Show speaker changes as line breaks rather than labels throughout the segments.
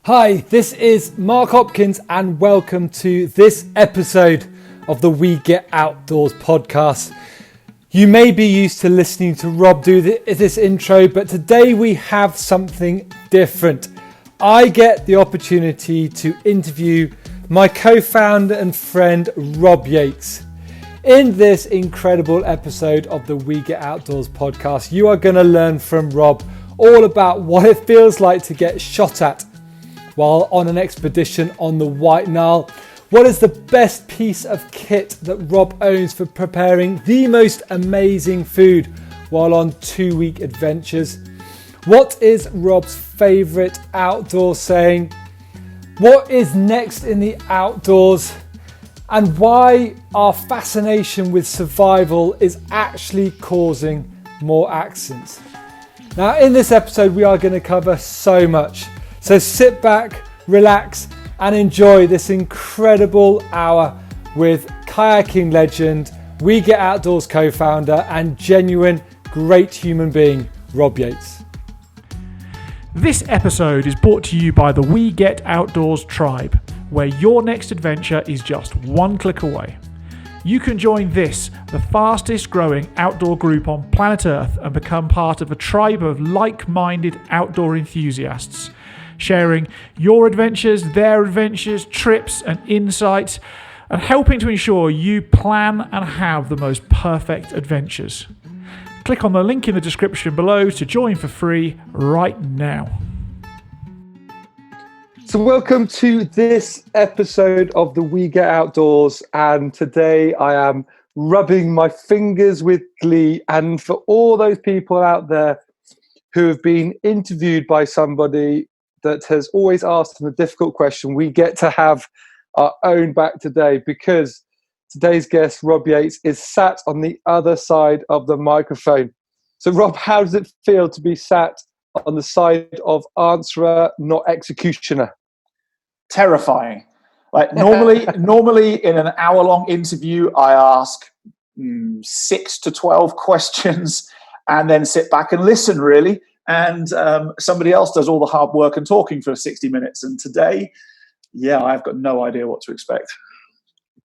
Hi, this is Mark Hopkins and welcome to this episode of the We Get Outdoors podcast. You may be used to listening to Rob do this intro, but today we have something different. I get the opportunity to interview my co-founder and friend Rob Yates. In this incredible episode of the We Get Outdoors podcast, you are going to learn from Rob all about what it feels like to get shot at while on an expedition on the White Nile. What is the best piece of kit that Rob owns for preparing the most amazing food while on 2-week adventures? What is Rob's favourite outdoor saying? What is next in the outdoors? And why our fascination with survival is actually causing more accidents. Now, in this episode, we are going to cover so much. So sit back, relax, and enjoy this incredible hour with kayaking legend, We Get Outdoors co-founder, and genuine great human being, Rob Yates.
This episode is brought to you by the We Get Outdoors tribe, where your next adventure is just one click away. You can join this, the fastest growing outdoor group on planet Earth, and become part of a tribe of like-minded outdoor enthusiasts, sharing your adventures, their adventures, trips and insights, and helping to ensure you plan and have the most perfect adventures. Click on the link in the description below to join for free right now.
So welcome to this episode of the We Get Outdoors, and today I am rubbing my fingers with glee. And for all those people out there who have been interviewed by somebody that has always asked them a difficult question, we get to have our own back today, because today's guest, Rob Yates, is sat on the other side of the microphone. So Rob, how does it feel to be sat on the side of answerer, not executioner?
Terrifying. Like normally in an hour-long interview, I ask 6 to 12 questions and then sit back and listen, really. And somebody else does all the hard work and talking for 60 minutes. And today, I've got no idea what to expect.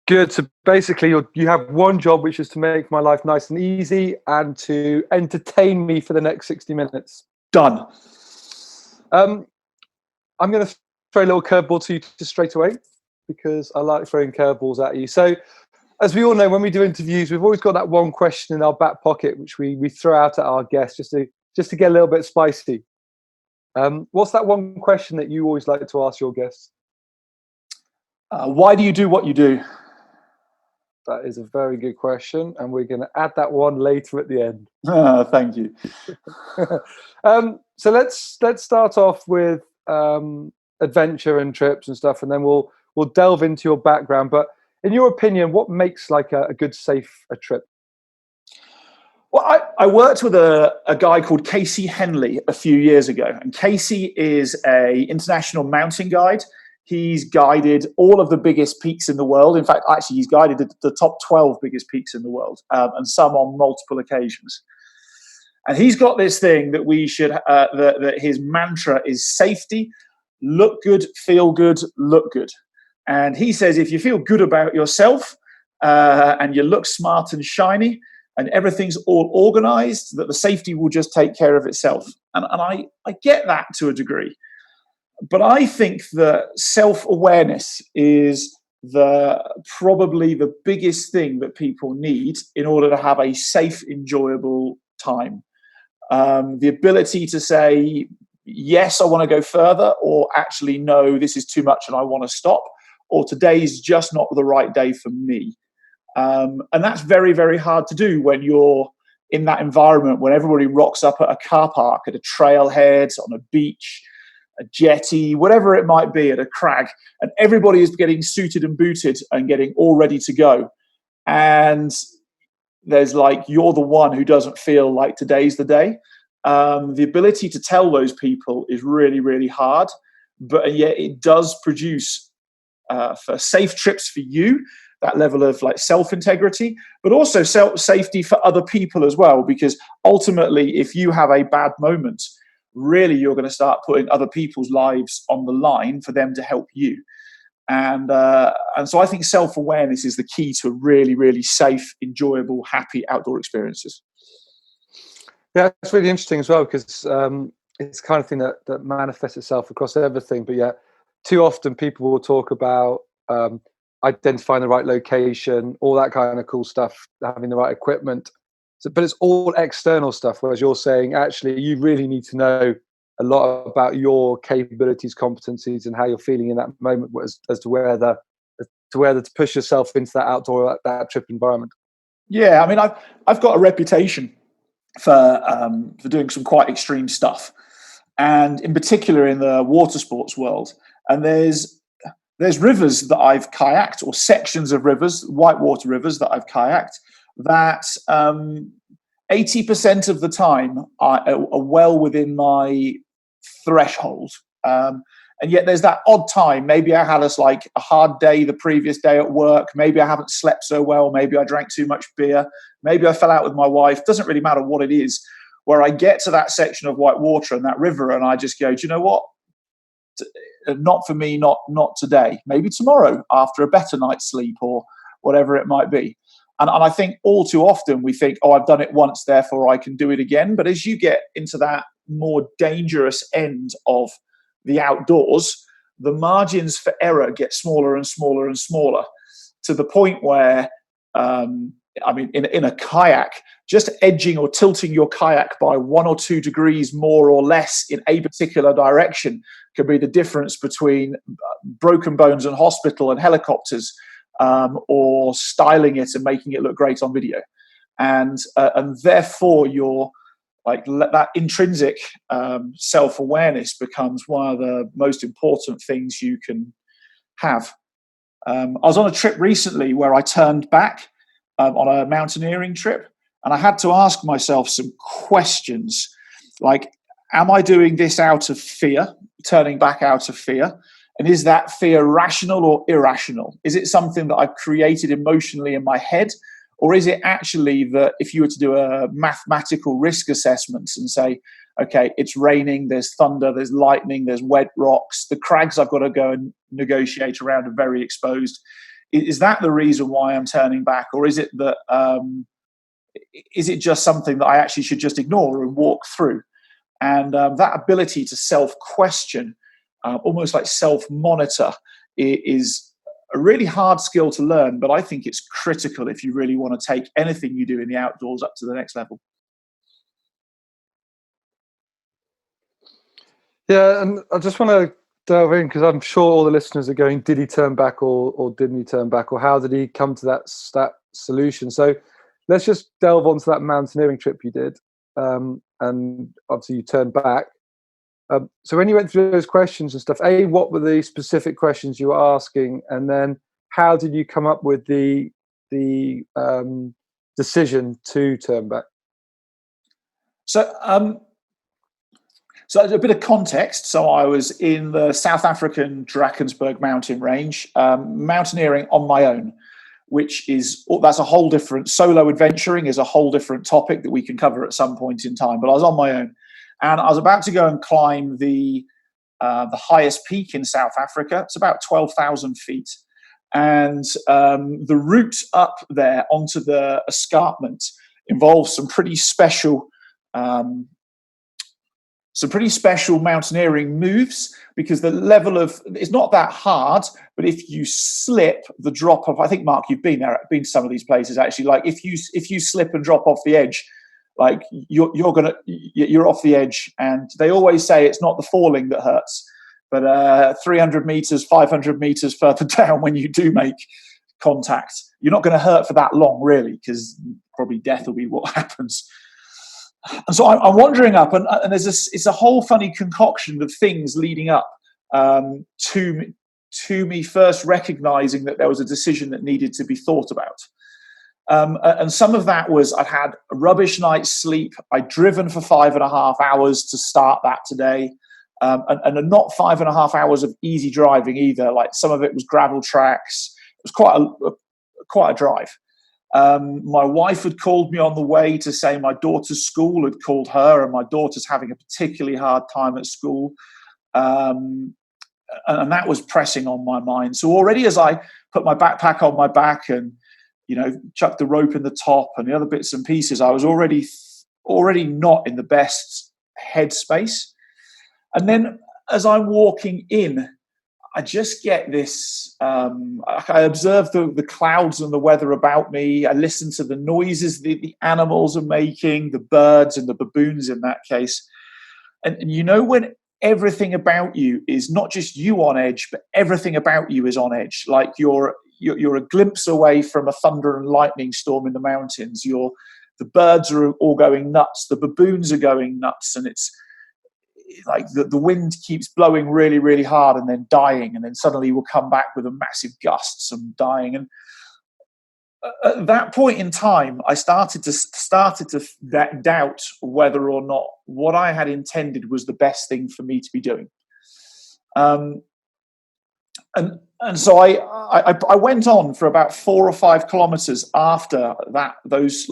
Good. So basically, you have one job, which is to make my life nice and easy and to entertain me for the next 60 minutes.
Done.
I'm going to throw a little curveball to you just straight away, because I like throwing curveballs at you. So as we all know, when we do interviews, we've always got that one question in our back pocket, which we throw out at our guests just to get a little bit spicy. What's that one question that you always like to ask your guests?
Why do you do what you do?
That is a very good question, and we're going to add that one later at the end.
Thank you.
So let's start off with adventure and trips and stuff, and then we'll delve into your background. But in your opinion, what makes like a good, safe trip?
Well, I worked with a guy called Casey Henley a few years ago, and Casey is a international mountain guide. He's guided all of the biggest peaks in the world. In fact, actually, he's guided the top 12 biggest peaks in the world, and some on multiple occasions. And he's got this thing that we should, that his mantra is safety, look good, feel good, look good. And he says, if you feel good about yourself and you look smart and shiny, and everything's all organized, that the safety will just take care of itself. And I get that to a degree. But I think that self-awareness is probably the biggest thing that people need in order to have a safe, enjoyable time. The ability to say, yes, I want to go further, or actually, no, this is too much and I want to stop, or today's just not the right day for me. And that's very, very hard to do when you're in that environment, when everybody rocks up at a car park, at a trailhead, on a beach, a jetty, whatever it might be, at a crag, and everybody is getting suited and booted and getting all ready to go. And there's like, you're the one who doesn't feel like today's the day. The ability to tell those people is really, really hard, but yet it does produce for safe trips for you, that level of like self-integrity, but also safety for other people as well. Because ultimately, if you have a bad moment, really you're going to start putting other people's lives on the line for them to help you. And so I think self-awareness is the key to really, really safe, enjoyable, happy outdoor experiences.
Yeah, it's really interesting as well, because it's the kind of thing that manifests itself across everything. But yeah, too often people will talk about identifying the right location, all that kind of cool stuff, having the right equipment. So, but it's all external stuff, whereas you're saying actually you really need to know a lot about your capabilities, competencies, and how you're feeling in that moment as to whether to push yourself into that outdoor, that trip environment.
Yeah, I mean, I've got a reputation for doing some quite extreme stuff, and in particular in the water sports world. And there's rivers that I've kayaked, or sections of rivers, whitewater rivers that I've kayaked, that 80% of the time are well within my threshold. And yet there's that odd time. Maybe I had a hard day the previous day at work. Maybe I haven't slept so well. Maybe I drank too much beer. Maybe I fell out with my wife. Doesn't really matter what it is, where I get to that section of white water and that river and I just go, do you know what? Not for me, not today. Maybe tomorrow after a better night's sleep or whatever it might be. And I think all too often we think, oh, I've done it once, therefore I can do it again. But as you get into that more dangerous end of the outdoors, the margins for error get smaller and smaller and smaller, to the point where, in a kayak, just edging or tilting your kayak by 1 or 2 degrees more or less in a particular direction could be the difference between broken bones and hospital and helicopters, or styling it and making it look great on video. And therefore you're that intrinsic self-awareness becomes one of the most important things you can have. I was on a trip recently where I turned back on a mountaineering trip, and I had to ask myself some questions like, am I doing this out of fear, turning back out of fear? And is that fear rational or irrational? Is it something that I've created emotionally in my head? Or is it actually that if you were to do a mathematical risk assessment and say, okay, it's raining, there's thunder, there's lightning, there's wet rocks, the crags I've got to go and negotiate around are very exposed. Is that the reason why I'm turning back? Or is it that, is it just something that I actually should just ignore and walk through? And that ability to self-question, almost like self-monitor, is a really hard skill to learn, but I think it's critical if you really want to take anything you do in the outdoors up to the next level.
Yeah, and I just want to delve in, because I'm sure all the listeners are going, did he turn back or didn't he turn back, or how did he come to that solution? So let's just delve onto that mountaineering trip you did, and obviously you turned back. So when you went through those questions and stuff, what were the specific questions you were asking, and then how did you come up with the decision to turn back?
So a bit of context. So I was in the South African Drakensberg mountain range, mountaineering on my own, that's a whole different, solo adventuring is a whole different topic that we can cover at some point in time. But I was on my own. And I was about to go and climb the highest peak in South Africa. It's about 12,000 feet. And the route up there onto the escarpment involves some pretty special mountaineering moves, because the level of, it's not that hard, but if you slip, the drop off, I think, Mark, you've been there, been to some of these places actually, like if you slip and drop off the edge, like you're off the edge. And they always say it's not the falling that hurts, but 300 meters, 500 meters further down, when you do make contact, you're not going to hurt for that long, really, because probably death will be what happens. And so I'm wandering up, and it's a whole funny concoction of things leading up to me first recognizing that there was a decision that needed to be thought about. And some of that was, I'd had a rubbish night's sleep. I'd driven for 5.5 hours to start that today. And not 5.5 hours of easy driving either. Like, some of it was gravel tracks. It was quite a drive. My wife had called me on the way to say my daughter's school had called her, and my daughter's having a particularly hard time at school. And that was pressing on my mind. So already as I put my backpack on my back and, chucked the rope in the top and the other bits and pieces, I was already not in the best headspace. And then as I'm walking in, I just get this, I observe the clouds and the weather about me. I listen to the noises the animals are making, the birds and the baboons in that case. And when everything about you is not just you on edge, but everything about you is on edge. Like you're a glimpse away from a thunder and lightning storm in the mountains. The birds are all going nuts. The baboons are going nuts. And it's like the wind keeps blowing really, really hard and then dying. And then suddenly will come back with a massive gusts and dying. And at that point in time, I started to doubt whether or not what I had intended was the best thing for me to be doing. And so I went on for about 4 or 5 kilometers after that. Those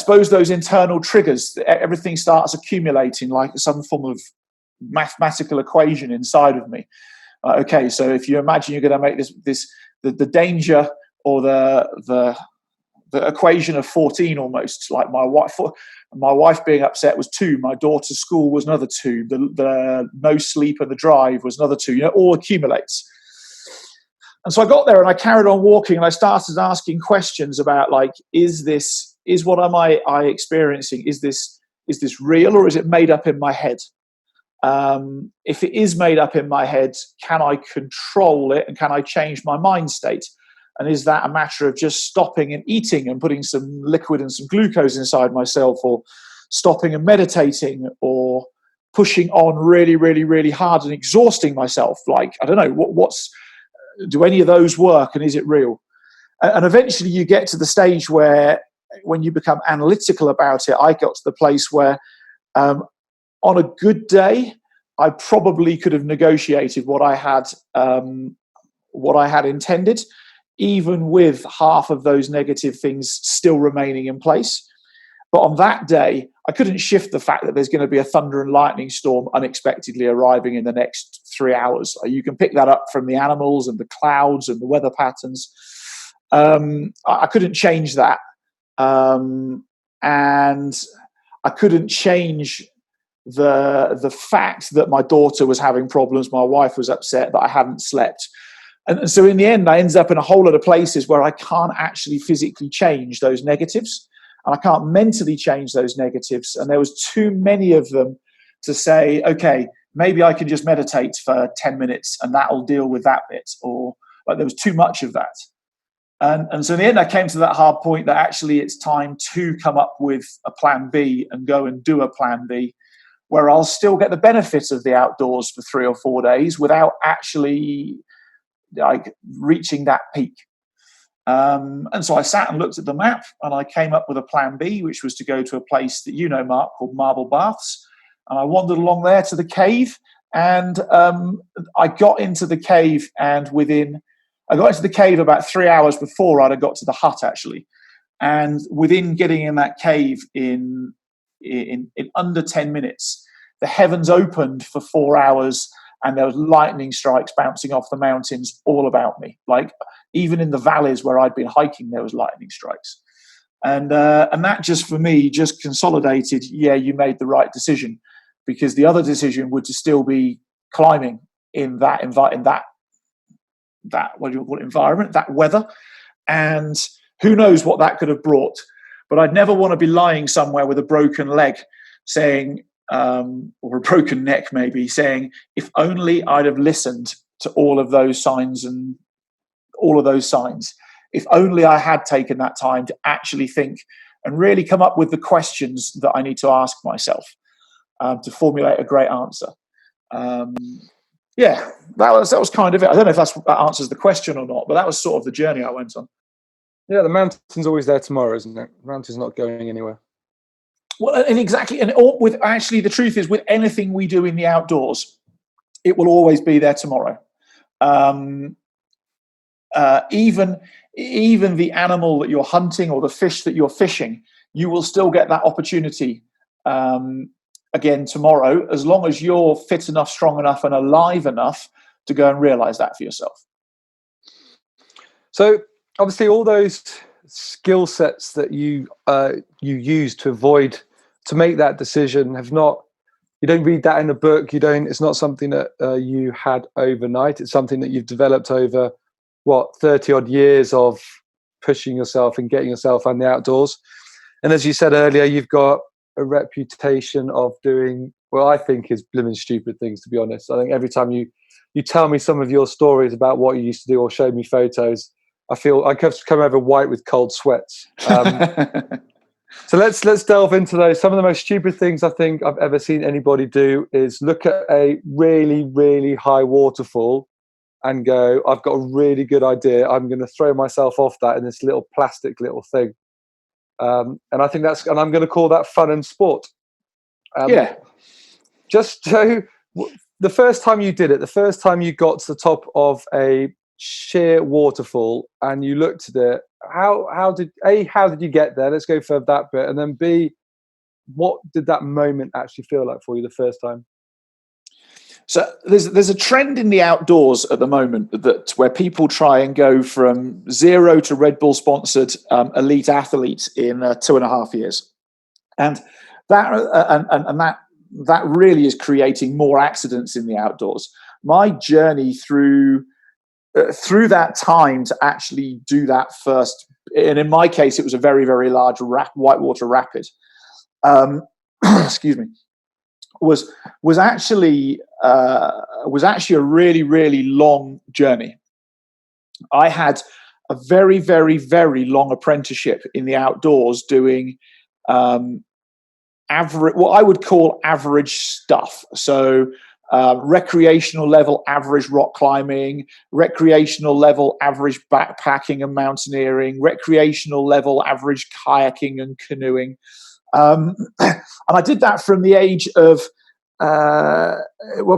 those internal triggers, everything starts accumulating like some form of mathematical equation inside of me. Okay, so if you imagine you're going to make the danger or the equation of 14 almost, like my wife being upset was 2, my daughter's school was another 2, the no sleep and the drive was another 2, all accumulates. And so I got there and I carried on walking and I started asking questions about what am I experiencing? Is this real or is it made up in my head? If it is made up in my head, can I control it and can I change my mind state? And is that a matter of just stopping and eating and putting some liquid and some glucose inside myself, or stopping and meditating, or pushing on really, really, really hard and exhausting myself? Like, I don't know, do any of those work and is it real? And eventually you get to the stage where when you become analytical about it, I got to the place where on a good day, I probably could have negotiated what I had intended, even with half of those negative things still remaining in place. But on that day, I couldn't shift the fact that there's going to be a thunder and lightning storm unexpectedly arriving in the next 3 hours. You can pick that up from the animals and the clouds and the weather patterns. I couldn't change that. And I couldn't change the fact that my daughter was having problems, my wife was upset, that I hadn't slept. And so in the end, I ended up in a whole lot of places where I can't actually physically change those negatives, and I can't mentally change those negatives. And there was too many of them to say, okay, maybe I can just meditate for 10 minutes and that'll deal with that bit. Or like there was too much of that. And so in the end, I came to that hard point that actually it's time to come up with a plan B and go and do a plan B where I'll still get the benefits of the outdoors for 3 or 4 days without actually reaching that peak. And so I sat and looked at the map and I came up with a plan B, which was to go to a place that Mark, called Marble Baths. And I wandered along there to the cave, and I got into the cave, and I got into the cave about 3 hours before I'd got to the hut, actually. And within getting in that cave in under 10 minutes, the heavens opened for 4 hours and there was lightning strikes bouncing off the mountains all about me. Like even in the valleys where I'd been hiking, there was lightning strikes. And that just for me just consolidated, you made the right decision, because the other decision would to still be climbing in that what do you call it, environment, that weather, and who knows what that could have brought. But I'd never want to be lying somewhere with a broken leg saying, or a broken neck maybe, saying, if only I'd have listened to all of those signs, if only I had taken that time to actually think and really come up with the questions that I need to ask myself to formulate a great answer. That was kind of it. I don't know if that answers the question or not, but that was sort of the journey I went on.
Yeah, the mountain's always there tomorrow, isn't it? The mountain's not going anywhere.
Well, and exactly, and the truth is, with anything we do in the outdoors, it will always be there tomorrow. even the animal that you're hunting or the fish that you're fishing, you will still get that opportunity again tomorrow, as long as you're fit enough, strong enough, and alive enough to go and realize that for yourself.
So obviously all those skill sets that you use to make that decision you don't read that in a book. It's not something that you had overnight. It's something that you've developed over 30 odd years of pushing yourself and getting yourself on the outdoors. And as you said earlier, you've got a reputation of doing what I think is blooming stupid things, to be honest. I think every time you tell me some of your stories about what you used to do or show me photos, I feel I come over white with cold sweats. So let's delve into those. Some of the most stupid things I think I've ever seen anybody do is look at a really, really high waterfall and go, I've got a really good idea. I'm going to throw myself off that in this little plastic little thing. And I think and I'm going to call that fun and sport.
Yeah.
Just so the first time you did it, the first time you got to the top of a sheer waterfall and you looked at it, how did you get there? Let's go for that bit. And then B, what did that moment actually feel like for you the first time?
So there's a trend in the outdoors at the moment where people try and go from zero to Red Bull sponsored elite athletes in 2.5 years, and that really is creating more accidents in the outdoors. My journey through that time to actually do that first, and in my case, it was a very, very large whitewater rapid. Excuse me. Was actually a really, really long journey. I had a very, very, very long apprenticeship in the outdoors doing what I would call average stuff. So recreational level average rock climbing, recreational level average backpacking and mountaineering, recreational level average kayaking and canoeing. And I did that from the age of,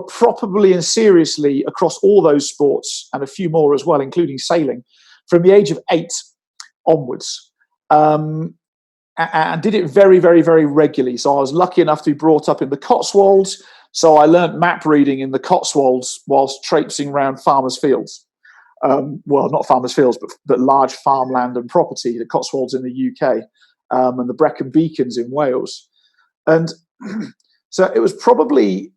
properly and seriously across all those sports and a few more as well, including sailing, from the age of 8 onwards. And did it very, very, very regularly. So I was lucky enough to be brought up in the Cotswolds. So I learnt map reading in the Cotswolds whilst traipsing around farmers' fields. Well, not farmers' fields, but large farmland and property, the Cotswolds in the UK. And the Brecon Beacons in Wales. And so it was probably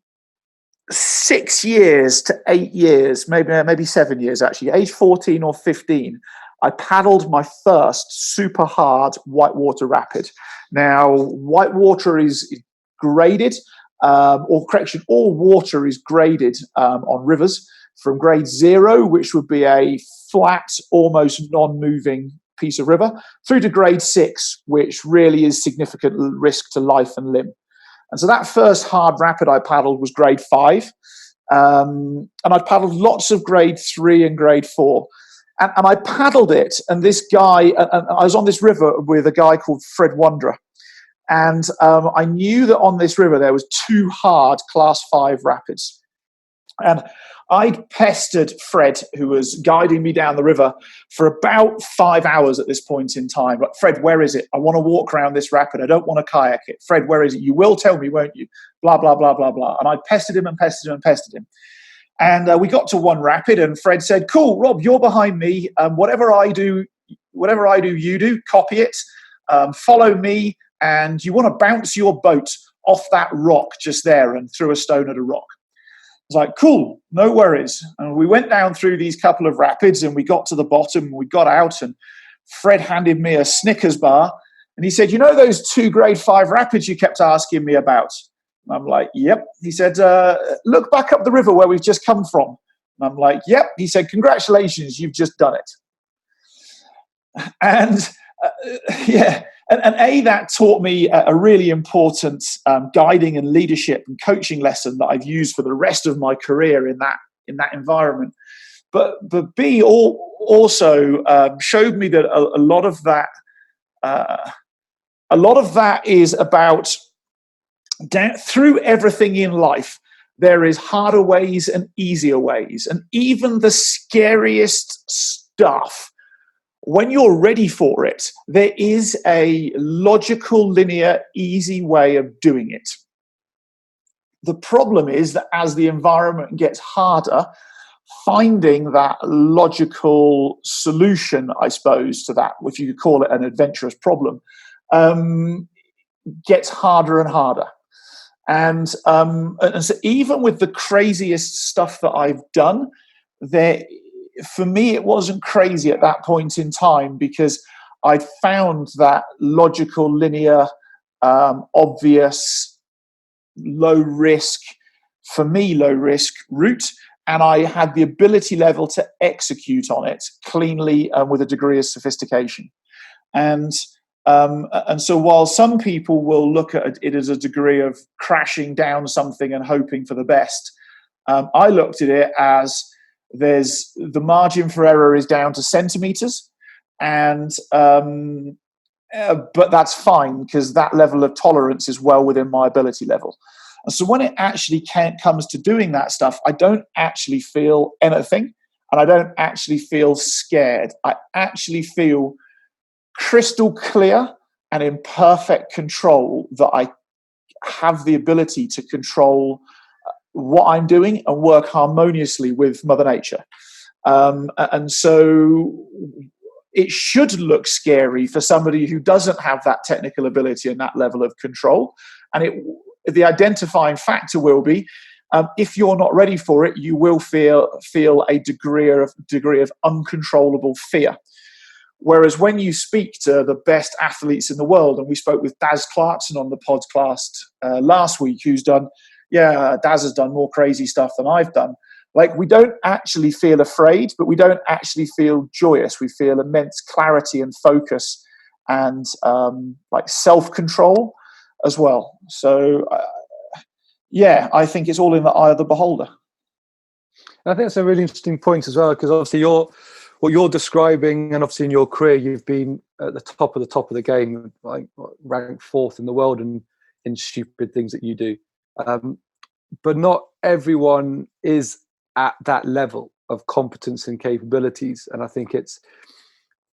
6 years to 8 years, maybe 7 years actually, age 14 or 15, I paddled my first super hard whitewater rapid. Now, whitewater is graded, all water is graded on rivers from grade 0, which would be a flat, almost non-moving piece of river, through to grade 6, which really is significant risk to life and limb. And so that first hard rapid I paddled was grade 5. And I paddled lots of grade 3 and grade 4. And I paddled it, and this guy, and I was on this river with a guy called Fred Wanderer. And I knew that on this river there was 2 hard class 5 rapids. And I'd pestered Fred, who was guiding me down the river, for about 5 hours at this point in time. Like, Fred, where is it? I want to walk around this rapid. I don't want to kayak it. Fred, where is it? You will tell me, won't you? Blah, blah, blah, blah, blah. And I pestered him and pestered him and pestered him. And we got to one rapid, and Fred said, cool, Rob, you're behind me. Whatever I do, you do. Copy it. Follow me. And you want to bounce your boat off that rock just there and throw a stone at a rock. I was like, cool, no worries. And we went down through these couple of rapids, and we got to the bottom, and we got out, and Fred handed me a Snickers bar, and he said, you know those 2 grade 5 rapids you kept asking me about? And I'm like, yep. He said, look back up the river where we've just come from. And I'm like, yep. He said, congratulations, you've just done it. And And that taught me a really important guiding and leadership and coaching lesson that I've used for the rest of my career in that environment. But B also showed me that a lot of that is about through everything in life. There is harder ways and easier ways, and even the scariest stuff, when you're ready for it, there is a logical, linear, easy way of doing it. The problem is that as the environment gets harder, finding that logical solution, I suppose, to that, if you could call it an adventurous problem, gets harder and harder. And so even with the craziest stuff that I've done, for me, it wasn't crazy at that point in time, because I'd found that logical, linear, obvious, low risk route, and I had the ability level to execute on it cleanly and with a degree of sophistication. And so while some people will look at it as a degree of crashing down something and hoping for the best, I looked at it as the margin for error is down to centimeters, and but that's fine, because that level of tolerance is well within my ability level. And so when it actually comes to doing that stuff, I don't actually feel anything, and I don't actually feel scared. I actually feel crystal clear and in perfect control that I have the ability to control what I'm doing and work harmoniously with Mother Nature. And so it should look scary for somebody who doesn't have that technical ability and that level of control. And the identifying factor will be, if you're not ready for it, you will feel a degree of uncontrollable fear. Whereas when you speak to the best athletes in the world, and we spoke with Daz Clarkson on the podcast last week, Daz has done more crazy stuff than I've done. Like, we don't actually feel afraid, but we don't actually feel joyous. We feel immense clarity and focus and like self-control as well. So, I think it's all in the eye of the beholder.
I think that's a really interesting point as well, because obviously what you're describing, and obviously in your career, you've been at the top of the game, like ranked 4th in the world in stupid things that you do. But not everyone is at that level of competence and capabilities. And I think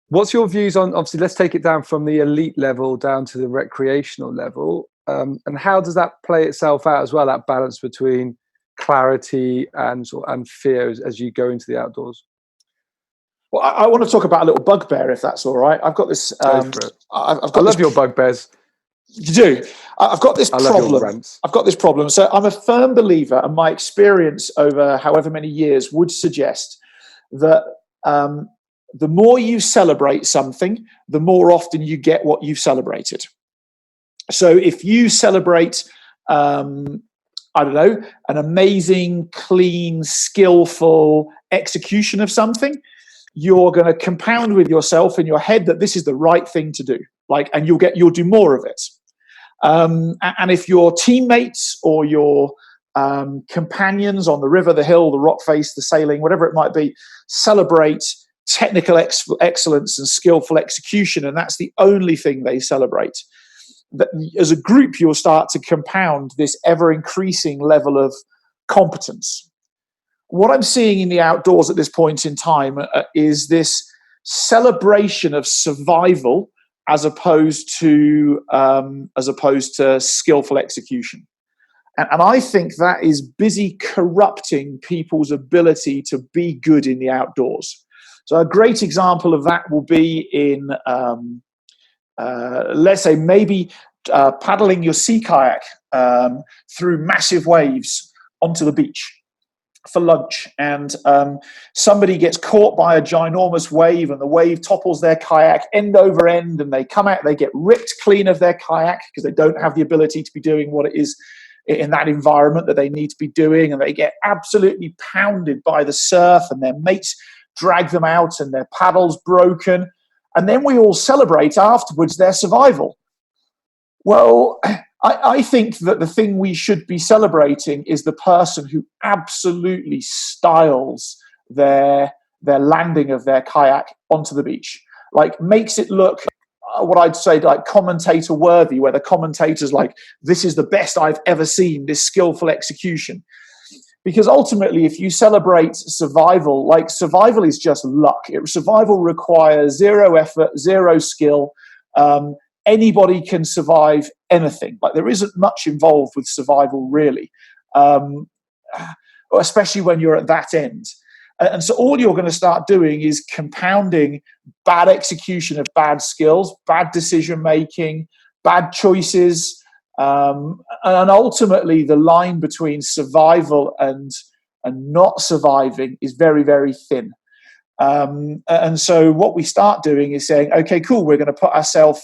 what's your views on, obviously, let's take it down from the elite level down to the recreational level. And how does that play itself out as well, that balance between clarity and fear as you go into the outdoors?
Well, I want to talk about a little bugbear, if that's all right. I've got this.
I love your bugbears.
You do. I've got this problem. I've got this problem. So I'm a firm believer, and my experience over however many years would suggest that the more you celebrate something, the more often you get what you've celebrated. So if you celebrate, an amazing, clean, skillful execution of something, you're going to compound with yourself in your head that this is the right thing to do. And you'll do more of it. And if your teammates or your companions on the river, the hill, the rock face, the sailing, whatever it might be, celebrate technical excellence and skillful execution, and that's the only thing they celebrate, that as a group you'll start to compound this ever-increasing level of competence. What I'm seeing in the outdoors at this point in time is this celebration of survival as opposed to skillful execution. And I think that is busy corrupting people's ability to be good in the outdoors. So a great example of that will be in, let's say, maybe paddling your sea kayak through massive waves onto the beach for lunch, and somebody gets caught by a ginormous wave, and the wave topples their kayak end over end, and they come out, they get ripped clean of their kayak because they don't have the ability to be doing what it is in that environment that they need to be doing, and they get absolutely pounded by the surf, and their mates drag them out and their paddles broken, and then we all celebrate afterwards their survival. Well, I think that the thing we should be celebrating is the person who absolutely styles their landing of their kayak onto the beach. Like, makes it look, what I'd say, like commentator worthy, where the commentator's like, this is the best I've ever seen, this skillful execution. Because ultimately, if you celebrate survival, like survival is just luck. Survival requires zero effort, zero skill. Anybody can survive anything. Like there isn't much involved with survival, really, especially when you're at that end. And so all you're going to start doing is compounding bad execution of bad skills, bad decision making, bad choices. And ultimately, the line between survival and not surviving is very, very thin. And so what we start doing is saying, okay, cool, we're going to put ourselves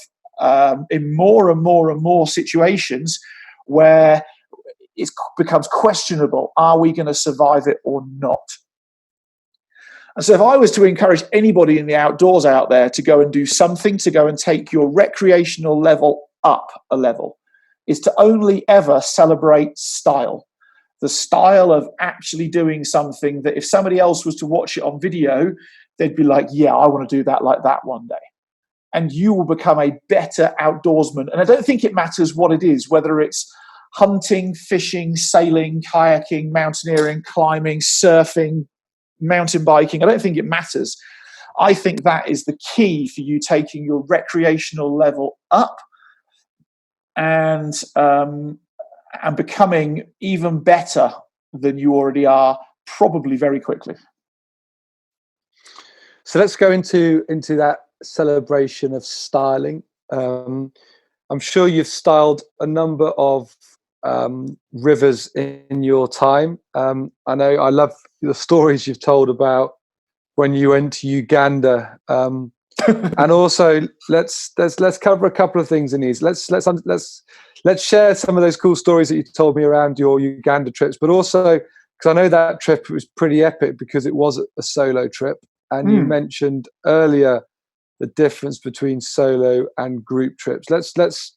in more and more and more situations where it becomes questionable, are we going to survive it or not? And so if I was to encourage anybody in the outdoors out there to go and do something, to go and take your recreational level up a level, is to only ever celebrate style. The style of actually doing something that if somebody else was to watch it on video, they'd be like, yeah, I want to do that like that one day. And you will become a better outdoorsman. And I don't think it matters what it is, whether it's hunting, fishing, sailing, kayaking, mountaineering, climbing, surfing, mountain biking. I don't think it matters. I think that is the key for you taking your recreational level up and becoming even better than you already are, probably very quickly.
So let's go into that celebration of styling. I'm sure you've styled a number of rivers in your time. I know I love the stories you've told about when you went to Uganda. And also, let's cover a couple of things in these. Let's share some of those cool stories that you told me around your Uganda trips, but also because I know that trip was pretty epic because it was a solo trip, and you mentioned earlier the difference between solo and group trips. Let's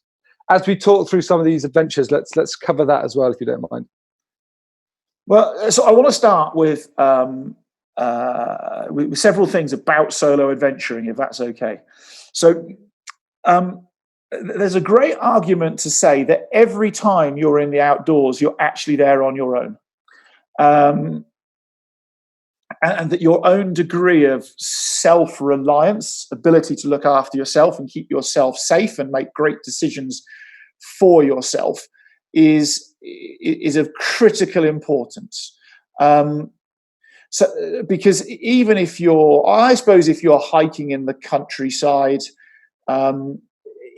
as we talk through some of these adventures, let's cover that as well, if you don't mind.
Well, so I want to start with several things about solo adventuring, if that's okay. So there's a great argument to say that every time you're in the outdoors, you're actually there on your own. And that your own degree of self-reliance, ability to look after yourself and keep yourself safe and make great decisions for yourself is of critical importance. So, because even if you're hiking in the countryside,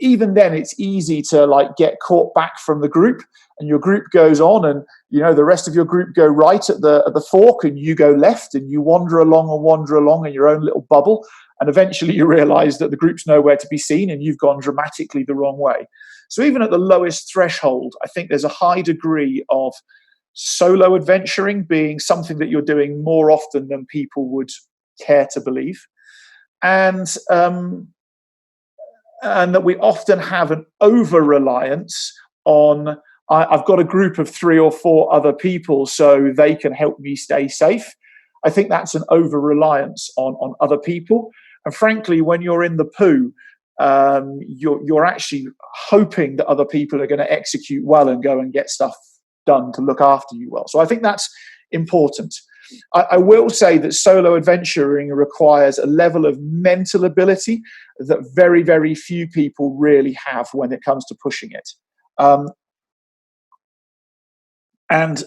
even then it's easy to like get caught back from the group, and your group goes on, and the rest of your group go right at the fork, and you go left, and you wander along in your own little bubble, and eventually you realize that the group's nowhere to be seen, and you've gone dramatically the wrong way. So even at the lowest threshold, I think there's a high degree of solo adventuring being something that you're doing more often than people would care to believe, and that we often have an over-reliance on, I've got a group of 3 or 4 other people so they can help me stay safe. I think that's an over-reliance on other people. And frankly, when you're in the poo, you're actually hoping that other people are going to execute well and go and get stuff done to look after you well. So I think that's important. I will say that solo adventuring requires a level of mental ability that very, very few people really have when it comes to pushing it. And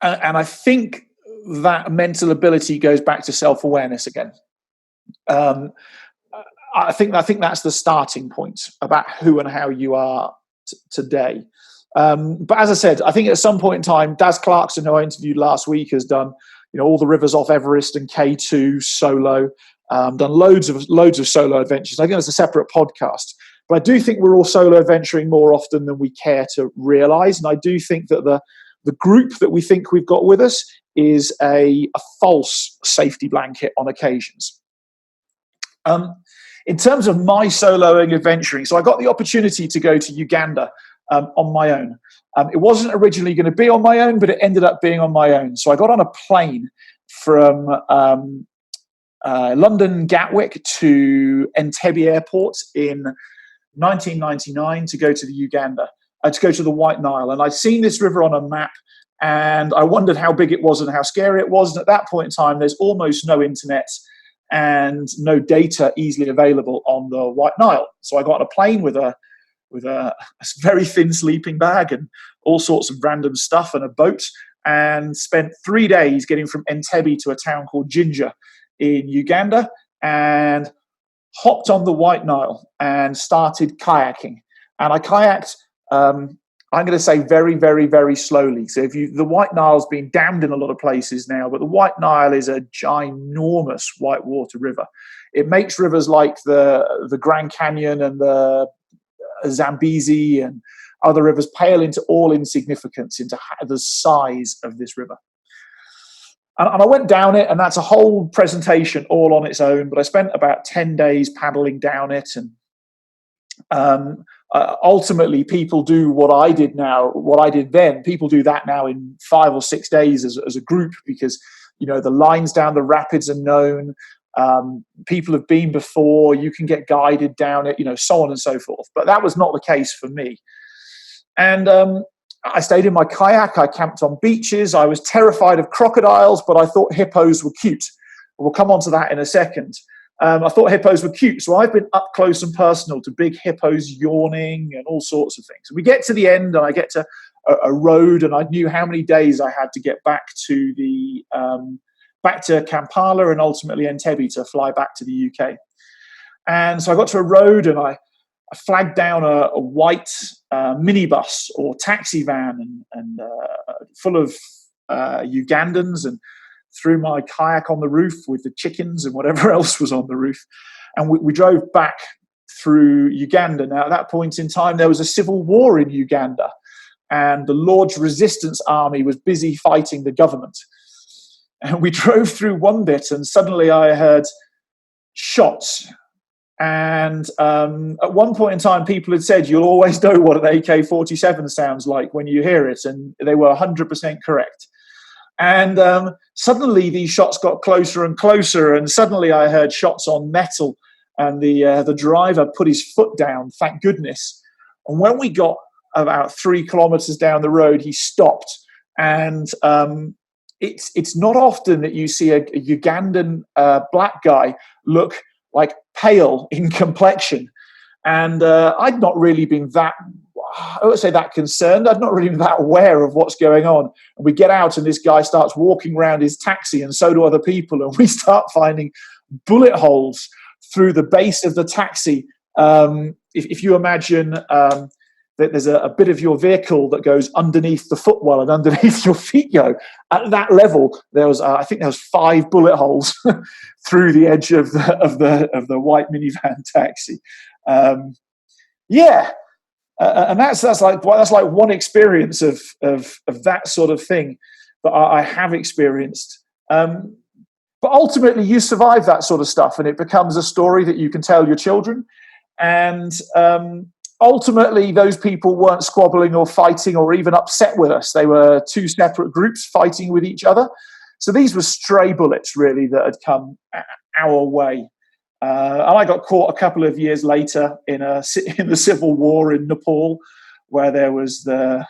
I think that mental ability goes back to self-awareness again. I think that's the starting point about who and how you are today. But as I said, I think at some point in time, Daz Clarkson, who I interviewed last week, has done all the rivers off Everest and K2 solo, done loads of solo adventures. I think that's a separate podcast. But I do think we're all solo adventuring more often than we care to realize. And I do think that the group that we think we've got with us is a false safety blanket on occasions. In terms of my soloing adventuring, so I got the opportunity to go to Uganda on my own. It wasn't originally going to be on my own, but it ended up being on my own. So I got on a plane from London Gatwick to Entebbe Airport in 1999 to go to the White Nile. And I'd seen this river on a map. And I wondered how big it was and how scary it was. And at that point in time, there's almost no internet and no data easily available on the White Nile. So I got on a plane with a very thin sleeping bag and all sorts of random stuff and a boat, and spent 3 days getting from Entebbe to a town called Jinja in Uganda, and hopped on the White Nile and started kayaking. And I kayaked, I'm going to say very, very, very slowly. So the White Nile's been dammed in a lot of places now, but the White Nile is a ginormous whitewater river. It makes rivers like the Grand Canyon and the Zambezi and other rivers pale into all insignificance, into the size of this river. And I went down it, and that's a whole presentation all on its own, but I spent about 10 days paddling down it. And ultimately, people do what I did then. People do that now in 5 or 6 days as a group, because, the lines down the rapids are known. People have been before. You can get guided down it, so on and so forth. But that was not the case for me. And I stayed in my kayak. I camped on beaches. I was terrified of crocodiles, but I thought hippos were cute. We'll come on to that in a second. I thought hippos were cute, so I've been up close and personal to big hippos yawning and all sorts of things. And we get to the end, and I get to a road, and I knew how many days I had to get back to Kampala and ultimately Entebbe to fly back to the UK. And so I got to a road, and I flagged down a white minibus or taxi van and full of Ugandans, and threw my kayak on the roof with the chickens and whatever else was on the roof. And we drove back through Uganda. Now, at that point in time, there was a civil war in Uganda, and the Lord's Resistance Army was busy fighting the government. And we drove through one bit, and suddenly I heard shots. And at one point in time, people had said, you'll always know what an AK-47 sounds like when you hear it. And they were 100% correct. And suddenly these shots got closer and closer. And suddenly I heard shots on metal. And the driver put his foot down, thank goodness. And when we got about 3 kilometers down the road, he stopped. And it's not often that you see a Ugandan black guy look like pale in complexion. And I'd not really been that concerned. I'd not really been that aware of what's going on. And we get out, and this guy starts walking around his taxi, and so do other people. And we start finding bullet holes through the base of the taxi. If you imagine that there's a bit of your vehicle that goes underneath the footwell and underneath your feet go, at that level, there was 5 bullet holes through the edge of the white minivan taxi. And that's like one experience of that sort of thing that I have experienced. But ultimately, you survive that sort of stuff, and it becomes a story that you can tell your children. And ultimately, those people weren't squabbling or fighting or even upset with us. They were 2 separate groups fighting with each other. So these were stray bullets, really, that had come our way. And I got caught a couple of years later in the civil war in Nepal, where there was the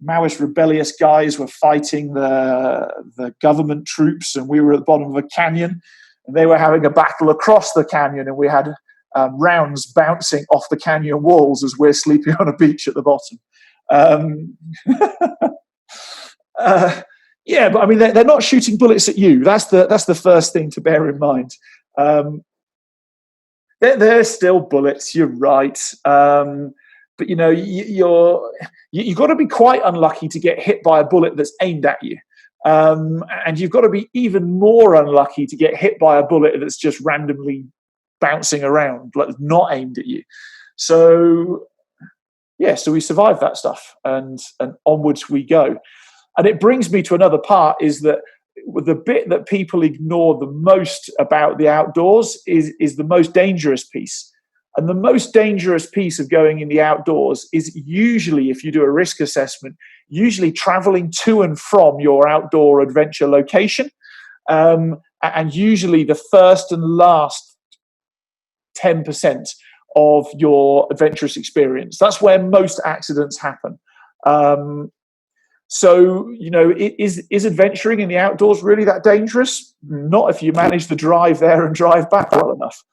Maoist rebellious guys were fighting the government troops, and we were at the bottom of a canyon, and they were having a battle across the canyon, and we had rounds bouncing off the canyon walls as we're sleeping on a beach at the bottom. But I mean, they're not shooting bullets at you. That's the first thing to bear in mind. They're still bullets. You're right, but you've got to be quite unlucky to get hit by a bullet that's aimed at you, and you've got to be even more unlucky to get hit by a bullet that's just randomly bouncing around, like not aimed at you. So we survived that stuff, and onwards we go. And it brings me to another part, is that the bit that people ignore the most about the outdoors is the most dangerous piece. And the most dangerous piece of going in the outdoors is usually, if you do a risk assessment, usually traveling to and from your outdoor adventure location, and usually the first and last 10% of your adventurous experience. That's where most accidents happen. So, is adventuring in the outdoors really that dangerous? Not if you manage to drive there and drive back well enough.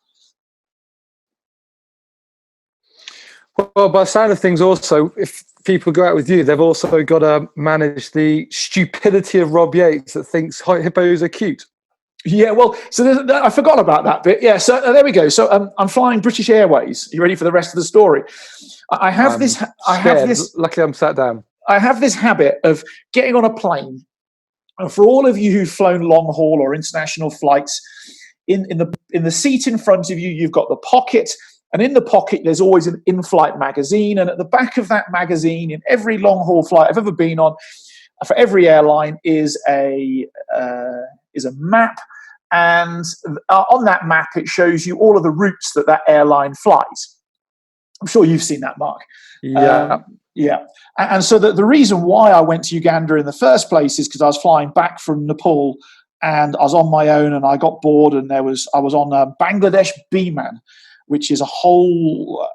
Well, by the sound of things, also, if people go out with you, they've also got to manage the stupidity of Rob Yates that thinks hippos are cute.
Yeah, well, so I forgot about that bit. Yeah, so there we go. So I'm flying British Airways. You ready for the rest of the story? I have this.
Luckily, I'm sat down.
I have this habit of getting on a plane. And for all of you who've flown long haul or international flights, in the seat in front of you, you've got the pocket. And in the pocket, there's always an in-flight magazine. And at the back of that magazine, in every long-haul flight I've ever been on, for every airline, is a map. And on that map, it shows you all of the routes that airline flies. I'm sure you've seen that, Mark.
Yeah.
Yeah. And so the reason why I went to Uganda in the first place is because I was flying back from Nepal, and I was on my own, and I got bored, and I was on Bangladesh Biman, which is a whole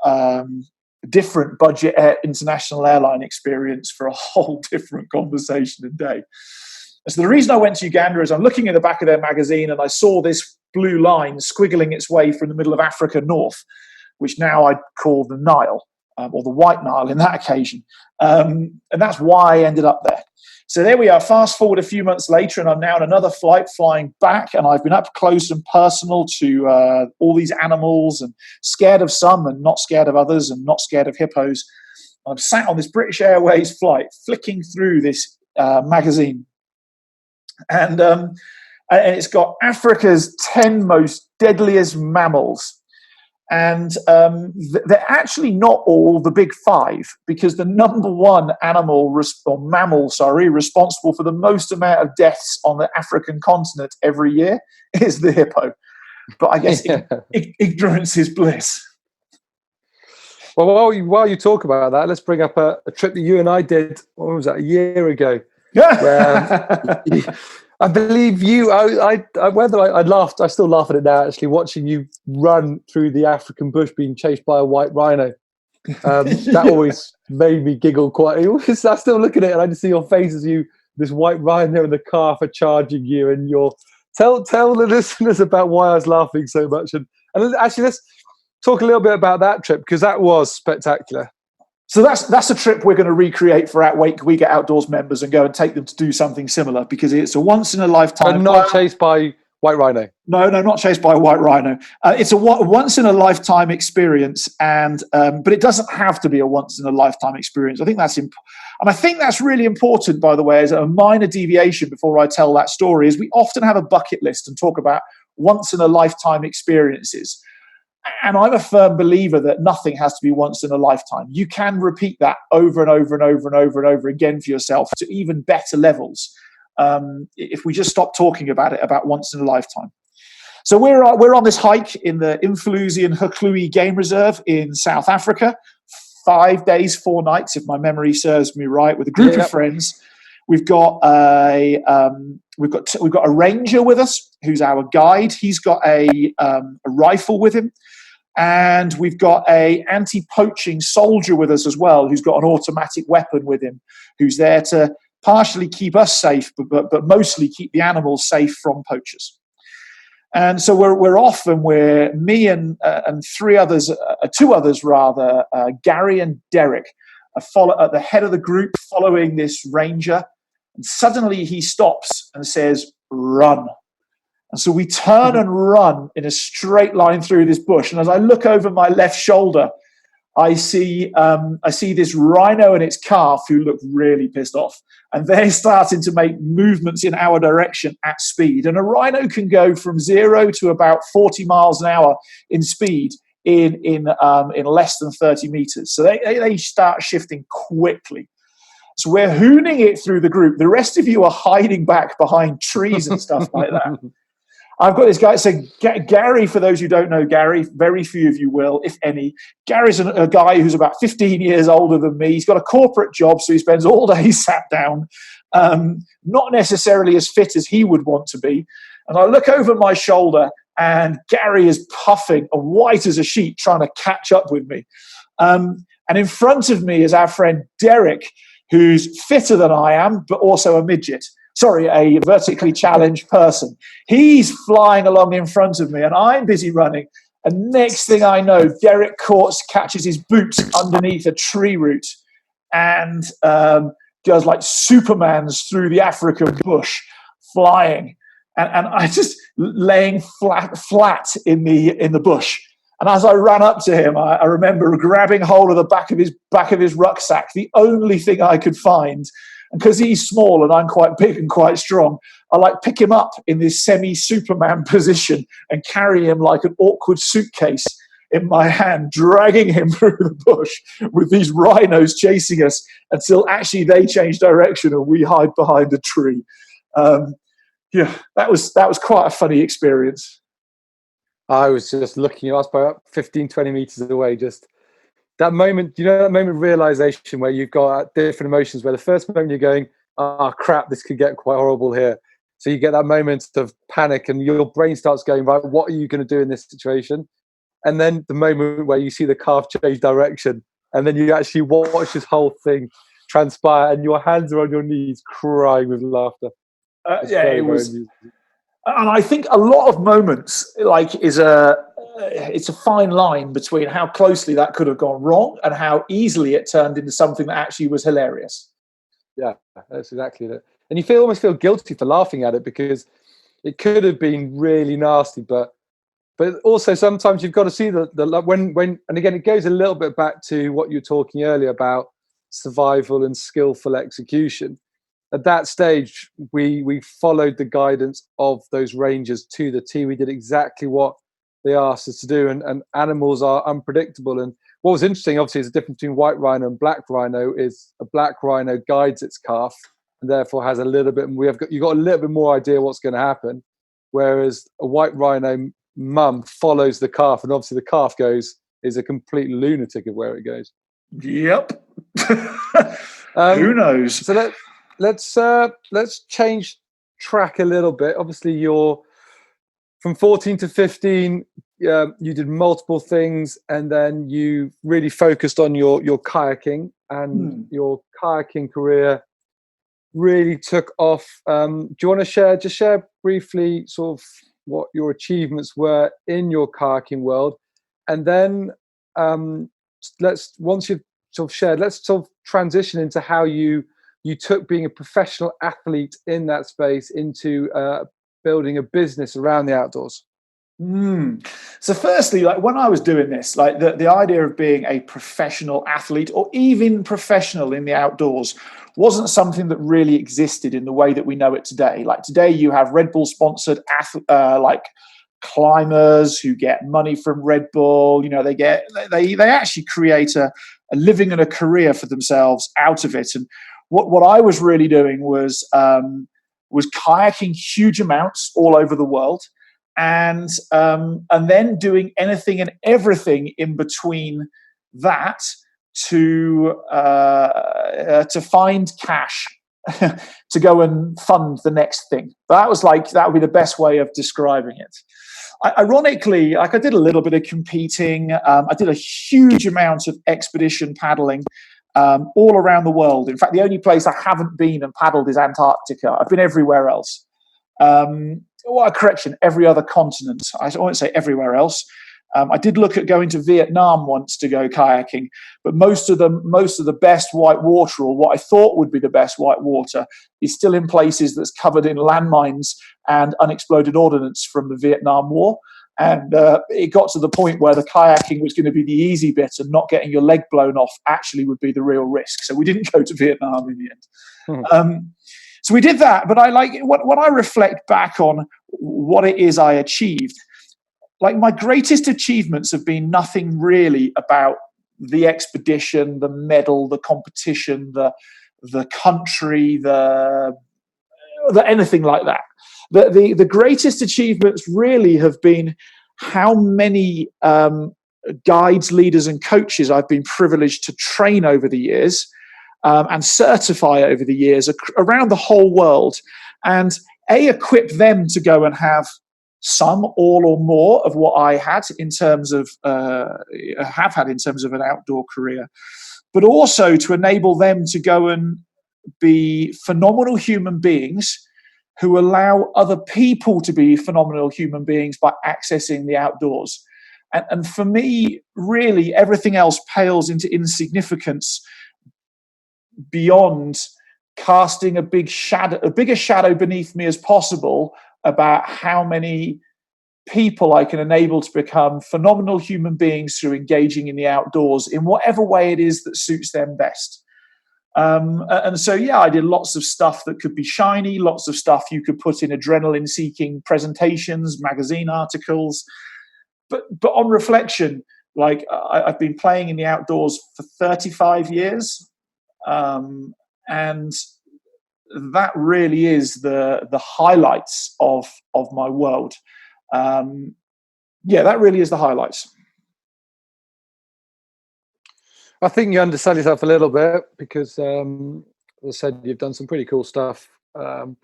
different budget international airline experience for a whole different conversation and day. And so the reason I went to Uganda is I'm looking at the back of their magazine, and I saw this blue line squiggling its way from the middle of Africa north, which now I'd call the Nile, or the White Nile in that occasion. And that's why I ended up there. So there we are, fast forward a few months later, and I'm now on another flight flying back, and I've been up close and personal to all these animals, and scared of some and not scared of others, and not scared of hippos. I'm sat on this British Airways flight, flicking through this magazine. And it's got Africa's 10 most deadliest mammals. And they're actually not all the big five, because the number one mammal responsible for the most amount of deaths on the African continent every year is the hippo. But I guess ignorance is bliss.
Well, while you talk about that, let's bring up a trip that you and I did, what was that, a year ago? Where I believe you, I laughed, I still laugh at it now, actually, watching you run through the African bush being chased by a white rhino. That always made me giggle quite. I still look at it and I just see your face as this white rhino in the car for charging you, and tell the listeners about why I was laughing so much. And actually, let's talk a little bit about that trip, because that was spectacular.
So that's a trip we're going to recreate for We Get Outdoors members, and go and take them to do something similar, because it's a once in a lifetime.
But not chased by white rhino.
No, not chased by a white rhino. It's a once in a lifetime experience, and but it doesn't have to be a once in a lifetime experience. I think that's really important, by the way, as a minor deviation before I tell that story. Is we often have a bucket list and talk about once in a lifetime experiences. And I'm a firm believer that nothing has to be once in a lifetime. You can repeat that over and over and over and over and over again for yourself to even better levels, if we just stop talking about once in a lifetime. So we're on this hike in the Mfuluzi and Huklui Game Reserve in South Africa, 5 days, 4 nights, if my memory serves me right, with a group of friends. We've got a ranger with us who's our guide. He's got a rifle with him, and we've got a anti-poaching soldier with us as well, who's got an automatic weapon with him, who's there to partially keep us safe, but mostly keep the animals safe from poachers. And so we're off, and me and two others, Gary and Derek, follow at the head of the group, following this ranger. And suddenly he stops and says, "Run." And so we turn and run in a straight line through this bush. And as I look over my left shoulder, I see this rhino and its calf, who look really pissed off. And they're starting to make movements in our direction at speed. And a rhino can go from 0 to about 40 miles an hour in speed in less than 30 meters. So they start shifting quickly. So we're hooning it through the group. The rest of you are hiding back behind trees and stuff like that. I've got this guy. So Gary, for those who don't know Gary, very few of you will, if any. Gary's a guy who's about 15 years older than me. He's got a corporate job, so he spends all day sat down, not necessarily as fit as he would want to be. And I look over my shoulder, and Gary is puffing and white as a sheet, trying to catch up with me. And in front of me is our friend Derek, who's fitter than I am, but also a midget. Sorry, a vertically challenged person. He's flying along in front of me, and I'm busy running. And next thing I know, Derek Courts catches his boot underneath a tree root and goes like Superman's through the African bush, flying. And I just laying flat in the bush. And as I ran up to him, I remember grabbing hold of the back of his rucksack, the only thing I could find. And because he's small and I'm quite big and quite strong, I like pick him up in this semi-Superman position and carry him like an awkward suitcase in my hand, dragging him through the bush with these rhinos chasing us until actually they change direction and we hide behind a tree. Yeah, that was quite a funny experience.
I was just looking, I was about 15, 20 meters away, just that moment, that moment of realization where you've got different emotions, where the first moment you're going, oh crap, this could get quite horrible here. So you get that moment of panic and your brain starts going, right, what are you going to do in this situation? And then the moment where you see the calf change direction and then you actually watch this whole thing transpire and your hands are on your knees crying with laughter.
It was. And I think a lot of moments it's a fine line between how closely that could have gone wrong and how easily it turned into something that actually was hilarious.
Yeah, that's exactly it. And you almost feel guilty for laughing at it because it could have been really nasty, but also sometimes you've got to see the when and again it goes a little bit back to what you were talking earlier about survival and skillful execution. At that stage, we followed the guidance of those rangers to the T. We did exactly what they asked us to do, and animals are unpredictable. And what was interesting, obviously, is the difference between white rhino and black rhino is a black rhino guides its calf and therefore has a little bit. You got a little bit more idea what's going to happen, whereas a white rhino mum follows the calf, and obviously the calf is a complete lunatic of where it goes.
Yep. Who knows?
So let's change track a little bit. Obviously, you're from 14 to 15. You did multiple things, and then you really focused on your kayaking, and your kayaking career really took off. Do you want to share briefly sort of what your achievements were in your kayaking world, and then once you've sort of shared, let's sort of transition into how you took being a professional athlete in that space into building a business around the outdoors.
So firstly, when I was doing this, the idea of being a professional athlete or even professional in the outdoors wasn't something that really existed in the way that we know it today. Like today you have Red Bull sponsored climbers who get money from Red Bull. They actually create a living and a career for themselves out of it. And what I was really doing was kayaking huge amounts all over the world, and then doing anything and everything in between that to find cash to go and fund the next thing. That would be the best way of describing it. Ironically, I did a little bit of competing. I did a huge amount of expedition paddling all around the world. In fact, the only place I haven't been and paddled is Antarctica. I've been everywhere else. Every other continent. I won't say everywhere else. I did look at going to Vietnam once to go kayaking, but most of the best white water, or what I thought would be the best white water, is still in places that's covered in landmines and unexploded ordnance from the Vietnam War. And it got to the point where the kayaking was going to be the easy bit, and not getting your leg blown off actually would be the real risk. So we didn't go to Vietnam in the end. So we did that. But when I reflect back on what it is I achieved, my greatest achievements have been nothing really about the expedition, the medal, the competition, the country, the anything like that. The greatest achievements really have been how many guides, leaders, and coaches I've been privileged to train over the years and certify over the years around the whole world, and equip them to go and have some, all, or more of what I had in terms of an outdoor career. but also to enable them to go and be phenomenal human beings who allow other people to be phenomenal human beings by accessing the outdoors. And for me, really, everything else pales into insignificance beyond casting a bigger shadow beneath me as possible about how many people I can enable to become phenomenal human beings through engaging in the outdoors in whatever way it is that suits them best. And so, yeah, I did lots of stuff that could be shiny, lots of stuff you could put in adrenaline-seeking presentations, magazine articles. But on reflection, like I've been playing in the outdoors for 35 years, and that really is the highlights of my world. That really is the highlights.
I think you undersell yourself a little bit because, as I said, you've done some pretty cool stuff.
I've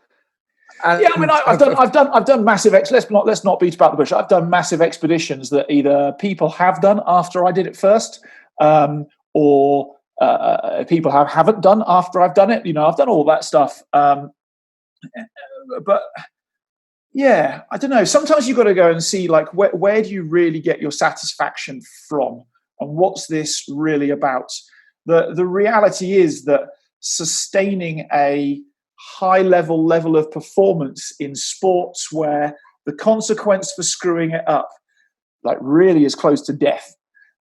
done massive. Let's not beat about the bush. I've done massive expeditions that either people have done after I did it first, or people haven't done after I've done it. I've done all that stuff. But yeah, I don't know. Sometimes you've got to go and see, like, where do you really get your satisfaction from? And what's this really about? The reality is that sustaining a high level of performance in sports where the consequence for screwing it up, like, really is close to death.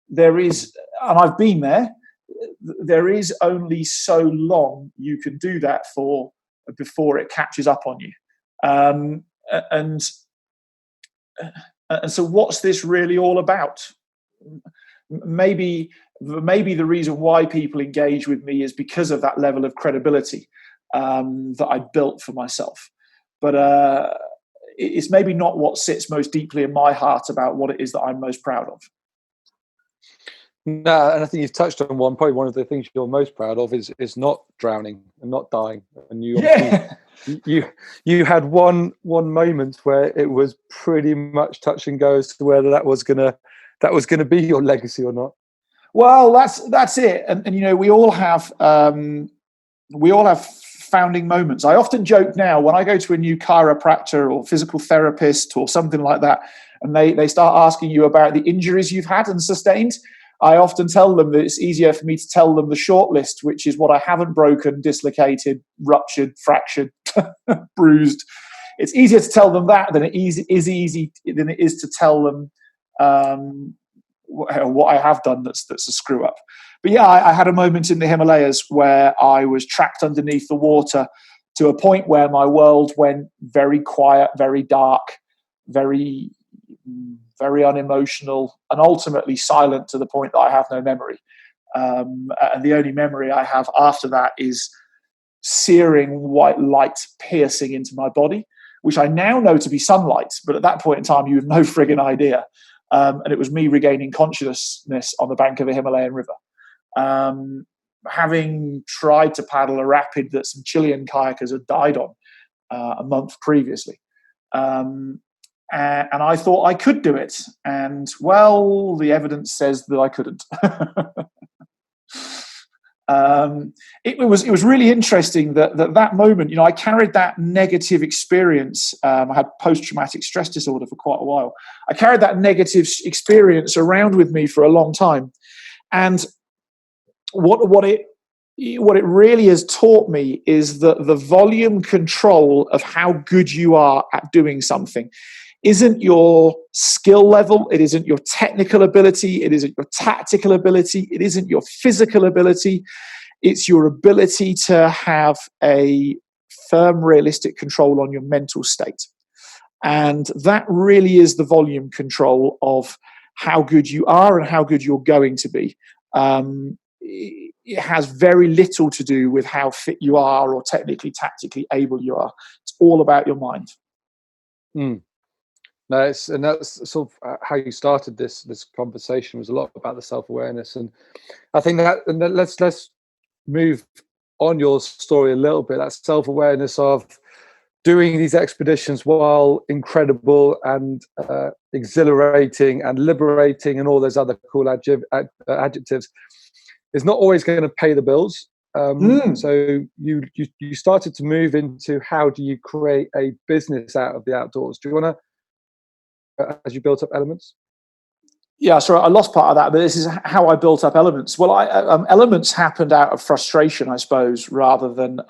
There is, and I've been there is only so long you can do that for before it catches up on you. And so what's this really all about? Maybe the reason why people engage with me is because of that level of credibility that I built for myself. But it's maybe not what sits most deeply in my heart about what it is that I'm most proud of.
No, and I think you've touched on probably one of the things you're most proud of is not drowning and not dying. And you had one moment where it was pretty much touch and go as to whether that was gonna be your legacy or not.
Well, that's it. And we all have founding moments. I often joke now when I go to a new chiropractor or physical therapist or something like that, and they start asking you about the injuries you've had and sustained. I often tell them that it's easier for me to tell them the short list, which is what I haven't broken, dislocated, ruptured, fractured, bruised. It's easier to tell them that than it is to tell them what I have done that's a screw up. But yeah, I had a moment in the Himalayas where I was trapped underneath the water to a point where my world went very quiet, very dark, very unemotional, and ultimately silent to the point that I have no memory. And the only memory I have after that is searing white light piercing into my body, which I now know to be sunlight. But at that point in time, you have no friggin' idea. And it was me regaining consciousness on the bank of a Himalayan river. Having tried to paddle a rapid that some Chilean kayakers had died on a month previously. And I thought I could do it. And, well, the evidence says that I couldn't. It was really interesting that moment, I carried that negative experience. I had post-traumatic stress disorder for quite a while. I carried that negative experience around with me for a long time. And what it really has taught me is that the volume control of how good you are at doing something isn't your skill level, it isn't your technical ability, it isn't your tactical ability, it isn't your physical ability, it's your ability to have a firm, realistic control on your mental state. And that really is the volume control of how good you are and how good you're going to be. It has very little to do with how fit you are or technically, tactically able you are. It's all about your mind.
No, and that's sort of how you started this conversation, was a lot about the self-awareness, and I think let's move on your story a little bit. That self-awareness of doing these expeditions, while incredible and exhilarating and liberating and all those other cool adjectives, is not always going to pay the bills.
Mm.
So you started to move into how do you create a business out of the outdoors? Do you want to, as you built up Elements?
Yeah, sorry, I lost part of that, but this is how I built up Elements. Well, Elements happened out of frustration, I suppose, rather than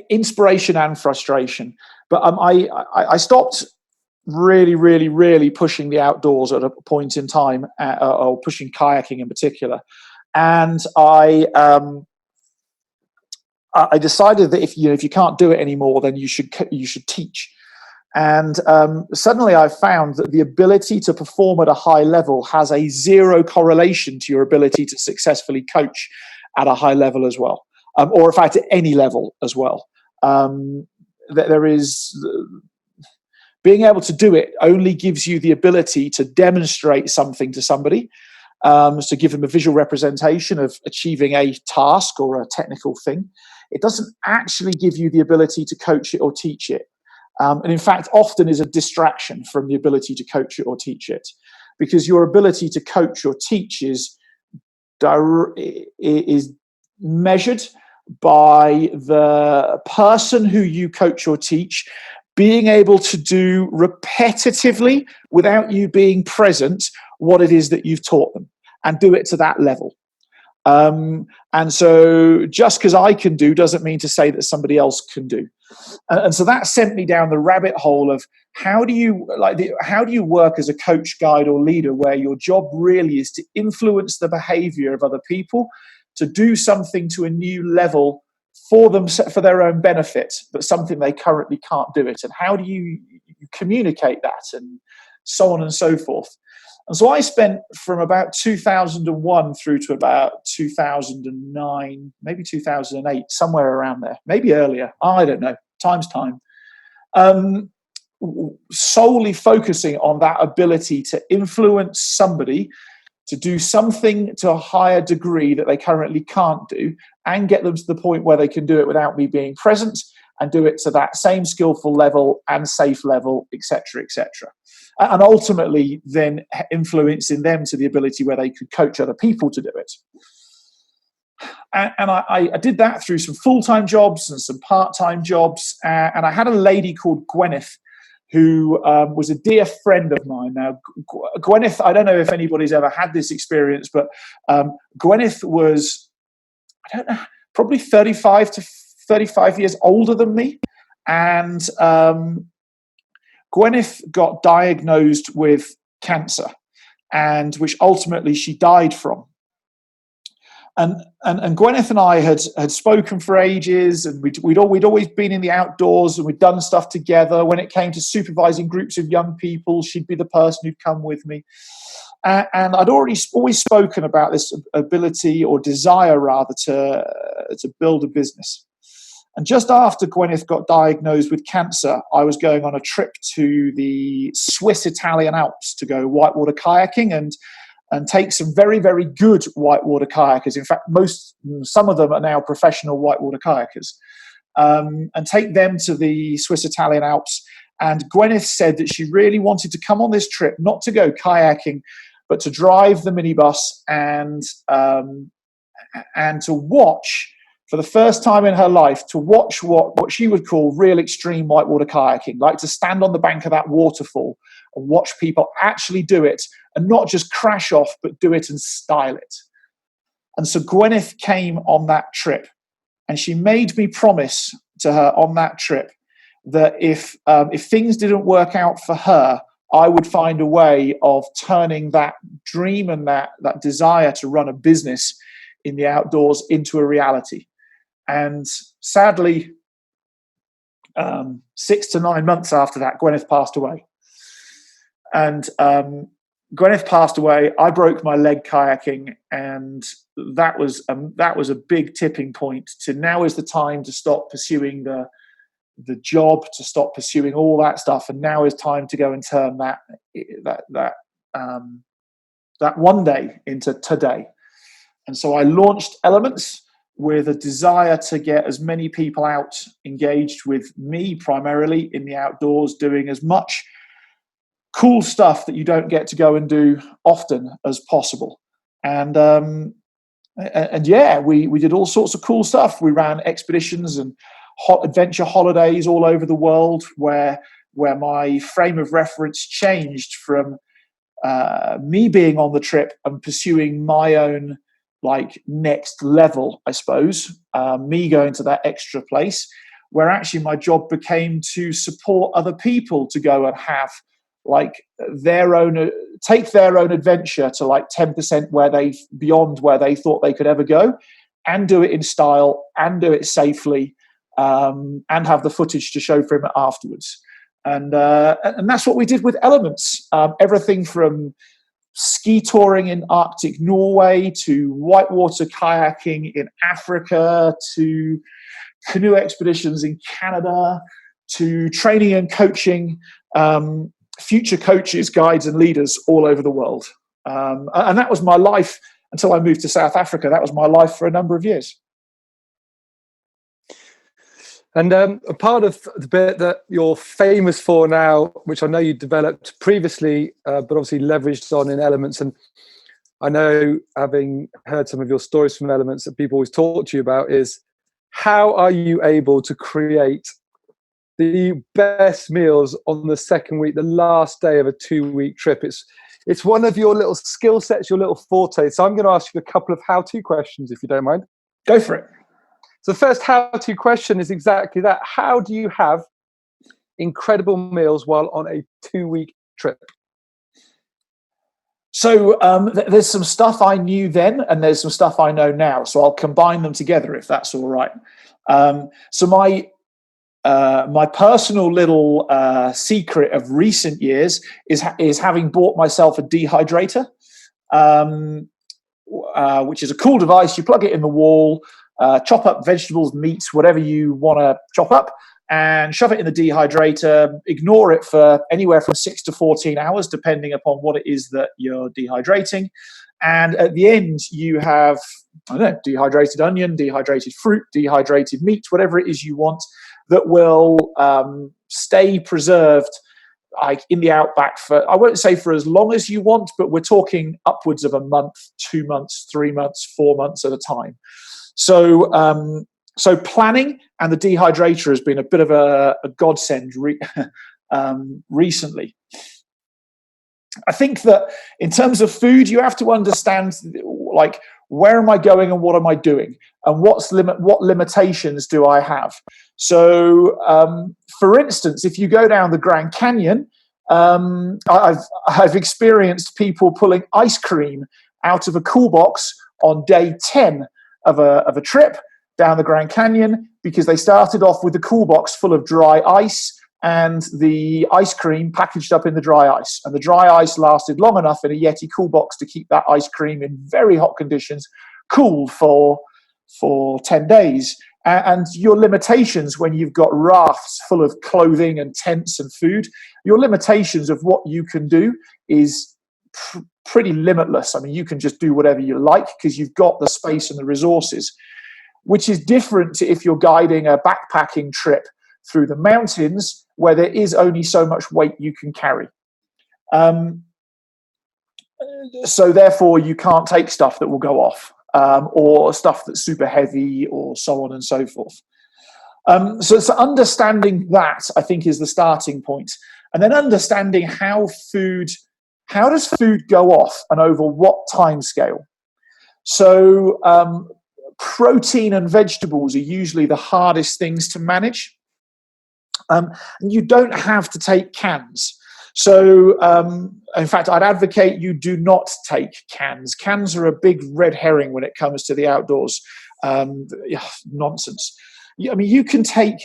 inspiration and frustration. But I stopped really pushing the outdoors at a point in time, or pushing kayaking in particular, and I decided that if you can't do it anymore, then you should teach. And suddenly I found that the ability to perform at a high level has a zero correlation to your ability to successfully coach at a high level as well, or in fact at any level as well. There is being able to do it only gives you the ability to demonstrate something to somebody, to give them a visual representation of achieving a task or a technical thing. It doesn't actually give you the ability to coach it or teach it. And in fact, often is a distraction from the ability to coach it or teach it, because your ability to coach or teach is measured by the person who you coach or teach being able to do repetitively, without you being present, what it is that you've taught them, and do it to that level. And so just because I can do doesn't mean to say that somebody else can do. And so that sent me down the rabbit hole of how do you work as a coach, guide, or leader, where your job really is to influence the behavior of other people to do something to a new level for them, for their own benefit, but something they currently can't do it. And how do you communicate that, and so on and so forth. And so I spent from about 2001 through to about 2009, maybe 2008, somewhere around there, maybe earlier. I don't know. Time's time. Solely focusing on that ability to influence somebody to do something to a higher degree that they currently can't do, and get them to the point where they can do it without me being present, and do it to that same skillful level and safe level, etc., etc. And ultimately then influencing them to the ability where they could coach other people to do it. And I did that through some full-time jobs and some part-time jobs. And I had a lady called Gwyneth, who was a dear friend of mine. Now, Gwyneth, I don't know if anybody's ever had this experience, but Gwyneth was, I don't know, probably 35 years older than me. And Gwyneth got diagnosed with cancer, and which ultimately she died from. And Gwyneth and I had spoken for ages, and we'd always been in the outdoors, and we'd done stuff together. When it came to supervising groups of young people, she'd be the person who'd come with me. And I'd always spoken about this ability, or desire rather, to build a business. And just after Gwyneth got diagnosed with cancer, I was going on a trip to the Swiss Italian Alps to go whitewater kayaking and take some very, very good whitewater kayakers. In fact, some of them are now professional whitewater kayakers, and take them to the Swiss Italian Alps. And Gwyneth said that she really wanted to come on this trip, not to go kayaking, but to drive the minibus and to watch, for the first time in her life, to watch what she would call real extreme whitewater kayaking, like to stand on the bank of that waterfall and watch people actually do it, and not just crash off, but do it and style it. And so Gwyneth came on that trip, and she made me promise to her on that trip that if things didn't work out for her, I would find a way of turning that dream and that desire to run a business in the outdoors into a reality. And sadly, 6 to 9 months after that, Gwyneth passed away. And Gwyneth passed away. I broke my leg kayaking, and that was a big tipping point to now is the time to stop pursuing the job, to stop pursuing all that stuff, and now is time to go and turn that one day into today. And so I launched Elements with a desire to get as many people out engaged with me, primarily in the outdoors, doing as much cool stuff that you don't get to go and do often as possible. And yeah, we did all sorts of cool stuff. We ran expeditions and hot adventure holidays all over the world, where my frame of reference changed from me being on the trip and pursuing my own like next level, I suppose, me going to that extra place, where actually my job became to support other people to go and have like take their own adventure to like 10% beyond where they thought they could ever go, and do it in style and do it safely, and have the footage to show for him afterwards. And that's what we did with Elements. Everything from ski touring in Arctic Norway to whitewater kayaking in Africa to canoe expeditions in Canada to training and coaching future coaches, guides, and leaders all over the world. And that was my life until I moved to South Africa. That was my life for a number of years.
And a part of the bit that you're famous for now, which I know you developed previously, but obviously leveraged on in Elements, and I know, having heard some of your stories from Elements, that people always talk to you about, is how are you able to create the best meals on the second week, the last day of a 2-week trip? It's one of your little skill sets, your little forte. So I'm going to ask you a couple of how-to questions, if you don't mind.
Go for it.
So the first how-to question is exactly that. How do you have incredible meals while on a 2-week trip?
So there's some stuff I knew then, and there's some stuff I know now. So I'll combine them together, if that's all right. So my personal little secret of recent years is having bought myself a dehydrator, which is a cool device. You plug it in the wall, chop up vegetables, meats, whatever you want to chop up, and shove it in the dehydrator. Ignore it for anywhere from 6 to 14 hours, depending upon what it is that you're dehydrating. And at the end, you have, I don't know, dehydrated onion, dehydrated fruit, dehydrated meat, whatever it is you want, that will stay preserved like in the outback for, I won't say for as long as you want, but we're talking upwards of a month, 2 months, 3 months, 4 months at a time. So planning and the dehydrator has been a bit of a godsend recently. I think that in terms of food, you have to understand, like, where am I going and what am I doing, and what limitations do I have? So, for instance, if you go down the Grand Canyon, I've experienced people pulling ice cream out of a cool box on day 10 of a trip down the Grand Canyon, because they started off with the cool box full of dry ice and the ice cream packaged up in the dry ice. And the dry ice lasted long enough in a Yeti cool box to keep that ice cream in very hot conditions cool for 10 days. And your limitations when you've got rafts full of clothing and tents and food, your limitations of what you can do is pretty limitless. I mean, you can just do whatever you like because you've got the space and the resources, which is different to if you're guiding a backpacking trip through the mountains, where there is only so much weight you can carry. So therefore, you can't take stuff that will go off, or stuff that's super heavy, or so on and so forth. So understanding that, I think, is the starting point. And then understanding how does food go off and over what time scale? So protein and vegetables are usually the hardest things to manage. And you don't have to take cans. So, in fact, I'd advocate you do not take cans. Cans are a big red herring when it comes to the outdoors. Nonsense. I mean, you can take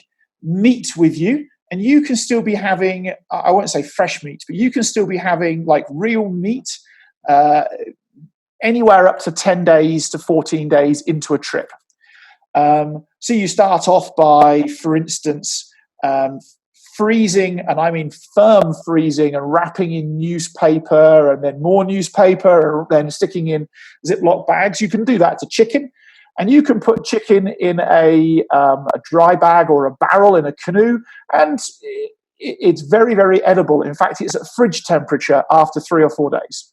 meat with you, and you can still be having, I won't say fresh meat, but you can still be having like real meat anywhere up to 10 days to 14 days into a trip. So you start off by, for instance, freezing, and I mean firm freezing, and wrapping in newspaper, and then more newspaper, and then sticking in Ziploc bags. You can do that to chicken, and you can put chicken in a dry bag or a barrel in a canoe, and it's very, very edible. In fact, it's at fridge temperature after 3 or 4 days.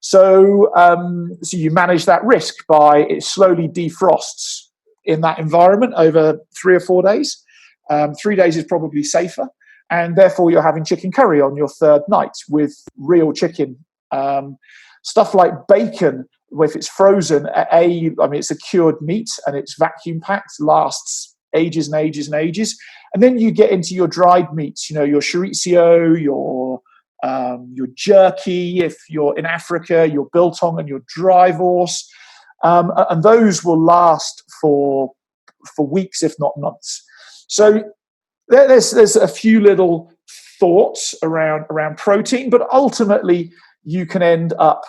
So you manage that risk by it slowly defrosts in that environment over 3 or 4 days. 3 days is probably safer, and therefore you're having chicken curry on your third night with real chicken. Stuff like bacon, if it's frozen, I mean, it's a cured meat and it's vacuum packed, lasts ages and ages and ages. And then you get into your dried meats, your chorizo, your jerky, if you're in Africa, your biltong and your dry horse. And those will last for weeks, if not months. So there's a few little thoughts around protein, but ultimately you can end up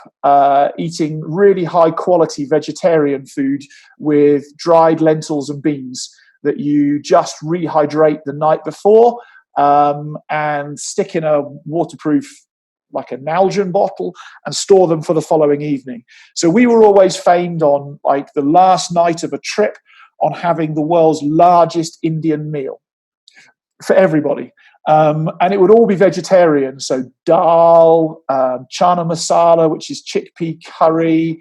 eating really high quality vegetarian food with dried lentils and beans that you just rehydrate the night before and stick in a waterproof, like a Nalgene bottle, and store them for the following evening. So we were always famed on, like, the last night of a trip on having the world's largest Indian meal for everybody. And it would all be vegetarian. So dal, chana masala, which is chickpea curry,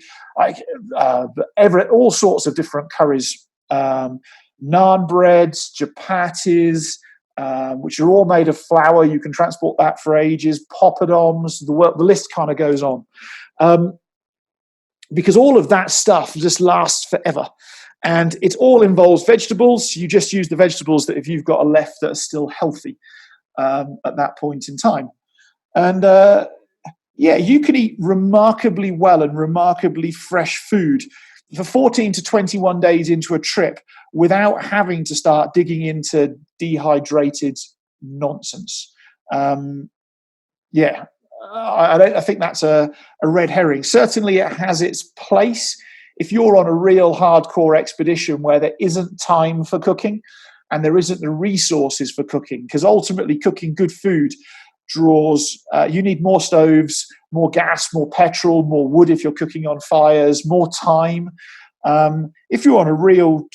all sorts of different curries, naan breads, chapatis, which are all made of flour. You can transport that for ages. Poppadoms, the list kind of goes on. Because all of that stuff just lasts forever. And it all involves vegetables. You just use the vegetables that if you've got a left that are still healthy at that point in time. And you can eat remarkably well and remarkably fresh food for 14 to 21 days into a trip without having to start digging into dehydrated nonsense. I think that's a red herring. Certainly it has its place if you're on a real hardcore expedition where there isn't time for cooking and there isn't the resources for cooking, because ultimately cooking good food draws, you need more stoves, more gas, more petrol, more wood if you're cooking on fires, more time. If you're on a real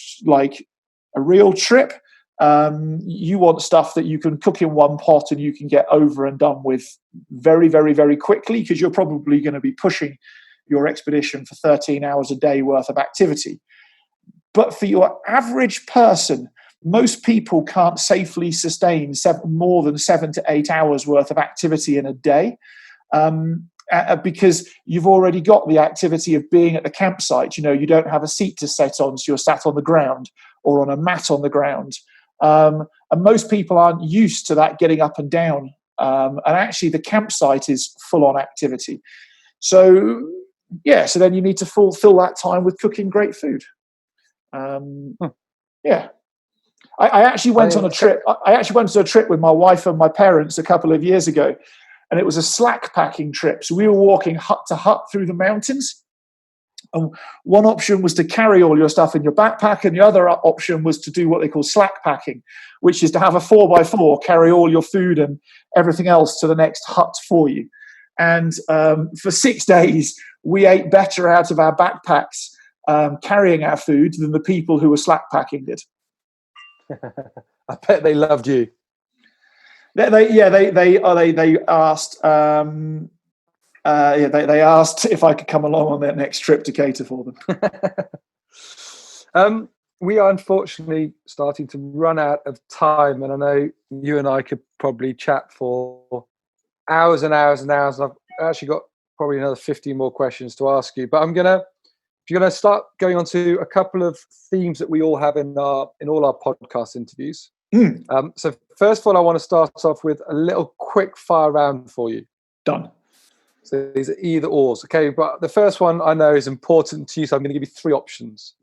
trip, you want stuff that you can cook in one pot and you can get over and done with very, very, very quickly, because you're probably going to be pushing your expedition for 13 hours a day worth of activity. But for your average person, most people can't safely sustain more than 7 to 8 hours worth of activity in a day, because you've already got the activity of being at the campsite. You don't have a seat to sit on, so you're sat on the ground or on a mat on the ground. And most people aren't used to that getting up and down. And actually the campsite is full on activity. So then you need to fill that time with cooking great food. I actually went on a trip. I actually went on a trip with my wife and my parents a couple of years ago, and it was a slack packing trip. So we were walking hut to hut through the mountains. And one option was to carry all your stuff in your backpack, and the other option was to do what they call slack packing, which is to have a 4x4 carry all your food and everything else to the next hut for you. And for 6 days, we ate better out of our backpacks carrying our food than the people who were slack packing did.
I bet they loved you.
They asked. They asked if I could come along on their next trip to cater for
them. We are unfortunately starting to run out of time, and I know you and I could probably chat for hours and hours and hours. I've actually got probably another 50 more questions to ask you, but I'm gonna start going on to a couple of themes that we all have in all our podcast interviews. So first of all, I want to start off with a little quick fire round for you.
Done.
So these are either ors, okay? But the first one I know is important to you, so I'm going to give you 3 options.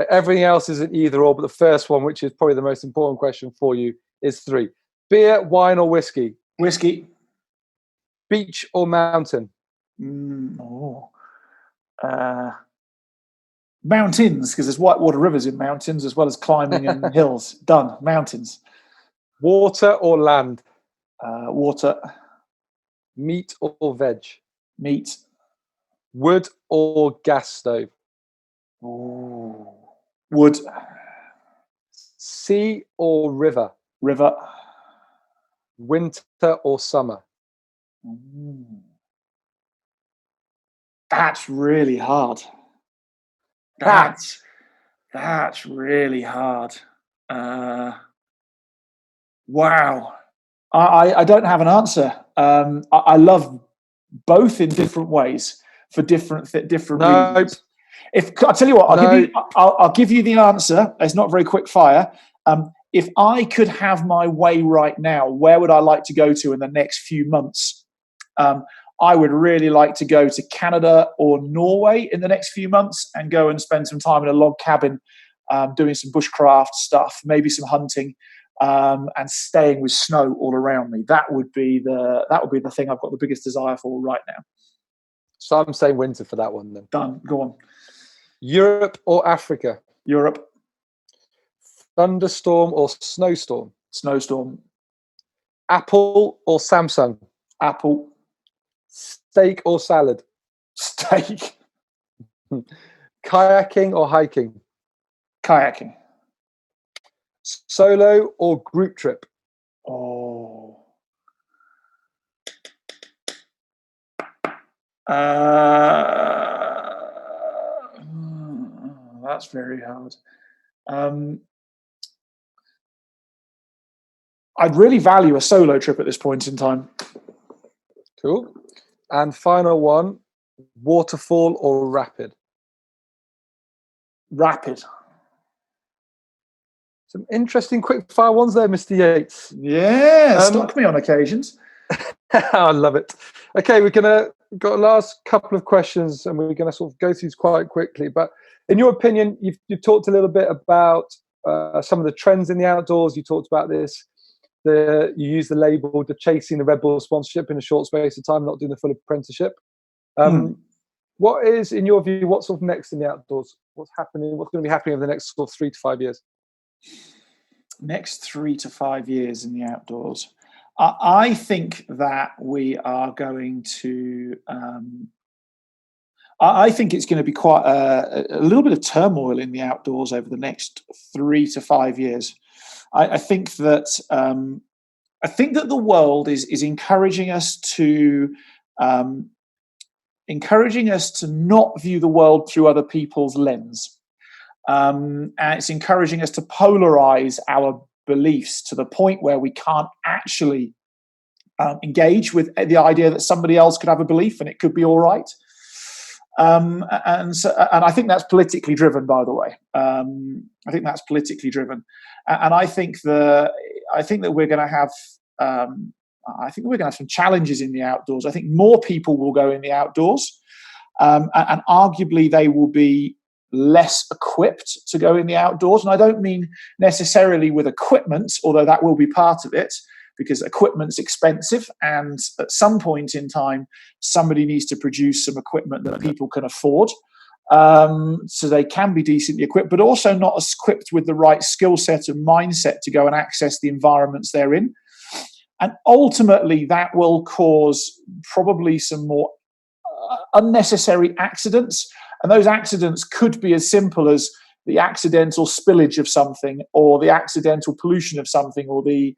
Everything else is an either or, but the first one, which is probably the most important question for you, is 3. Beer, wine, or whiskey?
Whiskey.
Beach or mountain?
Mountains, because there's whitewater rivers in mountains as well as climbing in hills. Done. Mountains.
Water or land?
Water.
Meat or veg?
Meat.
Wood or gas stove?
Ooh. Wood.
Sea or river?
River.
Winter or summer?
That's really hard. That's really hard. Wow. I don't have an answer. I love both in different ways for different reasons. If I tell you what, I'll give you the answer. It's not very quick fire. If I could have my way right now, where would I like to go to in the next few months? I would really like to go to Canada or Norway in the next few months and go and spend some time in a log cabin, doing some bushcraft stuff, maybe some hunting, and staying with snow all around me. That would be the thing I've got the biggest desire for right now.
So I'm saying winter for that one then.
Done. Go on.
Europe or Africa?
Europe.
Thunderstorm or snowstorm?
Snowstorm.
Apple or Samsung?
Apple.
Steak or salad?
Steak.
Kayaking or hiking?
Kayaking.
Solo or group trip?
Oh. That's very hard. I'd really value a solo trip at this point in time.
Cool. And final one, waterfall or rapid?
Rapid.
Some interesting quick fire ones there, Mr. Yates.
Yeah, stock me on occasions.
I love it. Okay, we're got a last couple of questions and we're going to sort of go through these quite quickly. But in your opinion, you've talked a little bit about some of the trends in the outdoors. You talked about this. You use the label, the chasing the Red Bull sponsorship in a short space of time, not doing the full apprenticeship. What is, in your view, what's sort of next in the outdoors? What's happening? What's going to be happening over the next sort of 3 to 5 years?
Next 3 to 5 years in the outdoors. I think that we are going to. I think it's going to be quite a little bit of turmoil in the outdoors over the next 3 to 5 years. I think that the world is encouraging us to not view the world through other people's lens, and it's encouraging us to polarize our beliefs to the point where we can't actually engage with the idea that somebody else could have a belief and it could be all right. And I think that's politically driven, by the way. I think that's politically driven, and I think that we're going to have. I think we're going to have some challenges in the outdoors. I think more people will go in the outdoors, and arguably they will be less equipped to go in the outdoors. And I don't mean necessarily with equipment, although that will be part of it, because equipment's expensive, and at some point in time, somebody needs to produce some equipment that people can afford, so they can be decently equipped, but also not equipped with the right skill set and mindset to go and access the environments they're in. And ultimately, that will cause probably some more unnecessary accidents. And those accidents could be as simple as the accidental spillage of something, or the accidental pollution of something, or the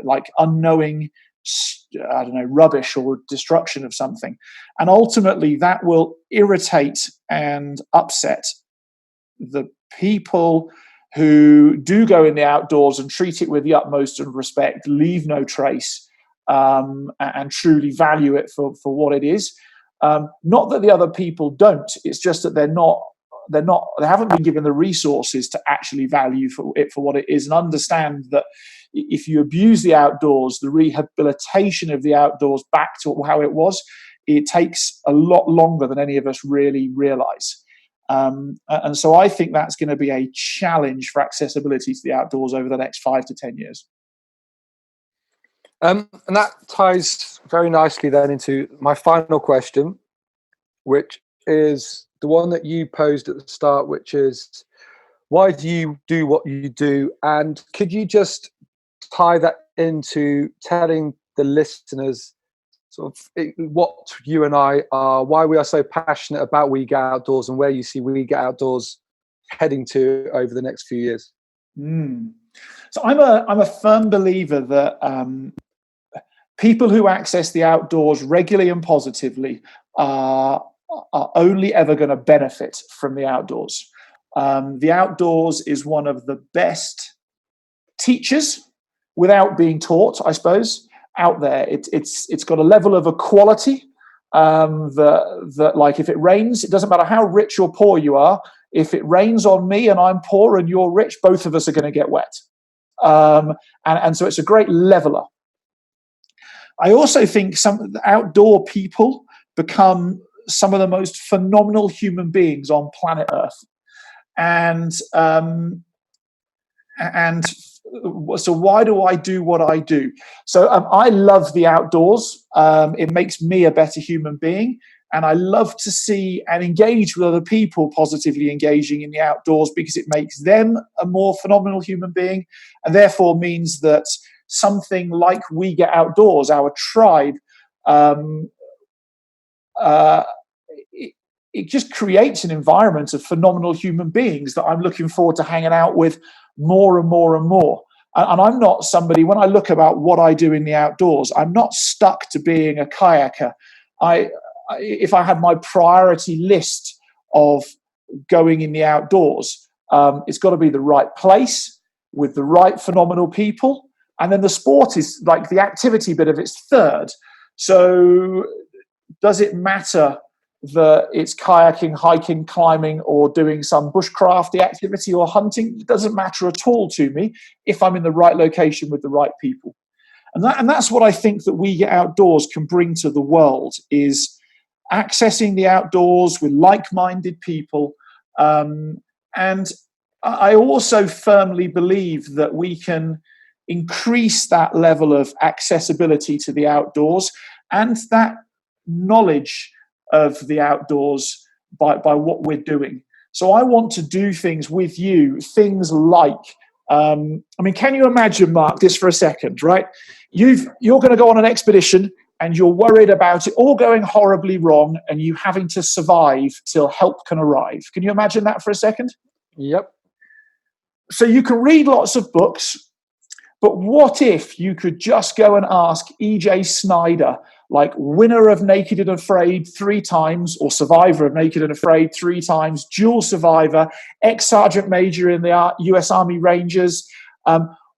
like unknowing, I don't know, rubbish or destruction of something. And ultimately that will irritate and upset the people who do go in the outdoors and treat it with the utmost of respect, leave no trace, and truly value it for what it is. Not that the other people don't, it's just that they haven't been given the resources to actually value it for what it is, and understand that if you abuse the outdoors, the rehabilitation of the outdoors back to how it was, it takes a lot longer than any of us really realize. And so I think that's going to be a challenge for accessibility to the outdoors over the next 5 to 10 years.
And that ties very nicely then into my final question, which is the one that you posed at the start, which is, why do you do what you do? And could you just tie that into telling the listeners sort of what you and I are, why we are so passionate about We Get Outdoors, and where you see We Get Outdoors heading to over the next few years?
So I'm a firm believer that People who access the outdoors regularly and positively are only ever going to benefit from the outdoors. The outdoors is one of the best teachers without being taught, I suppose, out there. It's got a level of equality that like, if it rains, it doesn't matter how rich or poor you are. If it rains on me and I'm poor and you're rich, both of us are going to get wet. And so it's a great leveler. I also think some outdoor people become some of the most phenomenal human beings on planet Earth. And so why do I do what I do? So I love the outdoors. It makes me a better human being. And I love to see and engage with other people positively engaging in the outdoors, because it makes them a more phenomenal human being, and therefore means that something like We Get Outdoors, our tribe, it just creates an environment of phenomenal human beings that I'm looking forward to hanging out with more and more and more. And I'm not somebody, when I look about what I do in the outdoors, I'm not stuck to being a kayaker. If I had my priority list of going in the outdoors, it's got to be the right place with the right phenomenal people. And then the sport is like the activity bit of it's third. So does it matter that it's kayaking, hiking, climbing, or doing some bushcrafty activity or hunting? It doesn't matter at all to me if I'm in the right location with the right people. And that's what I think that We Get Outdoors can bring to the world, is accessing the outdoors with like-minded people. And I also firmly believe that we can increase that level of accessibility to the outdoors and that knowledge of the outdoors by what we're doing. So I want to do things with you, things like, can you imagine, Mark, this for a second, right? You're going to go on an expedition and you're worried about it all going horribly wrong and you having to survive till help can arrive. Can you imagine that for a second?
Yep.
So you can read lots of books, but what if you could just go and ask E.J. Snyder, like winner of Naked and Afraid 3 times, or survivor of Naked and Afraid 3 times, dual survivor, ex-sergeant major in the US Army Rangers.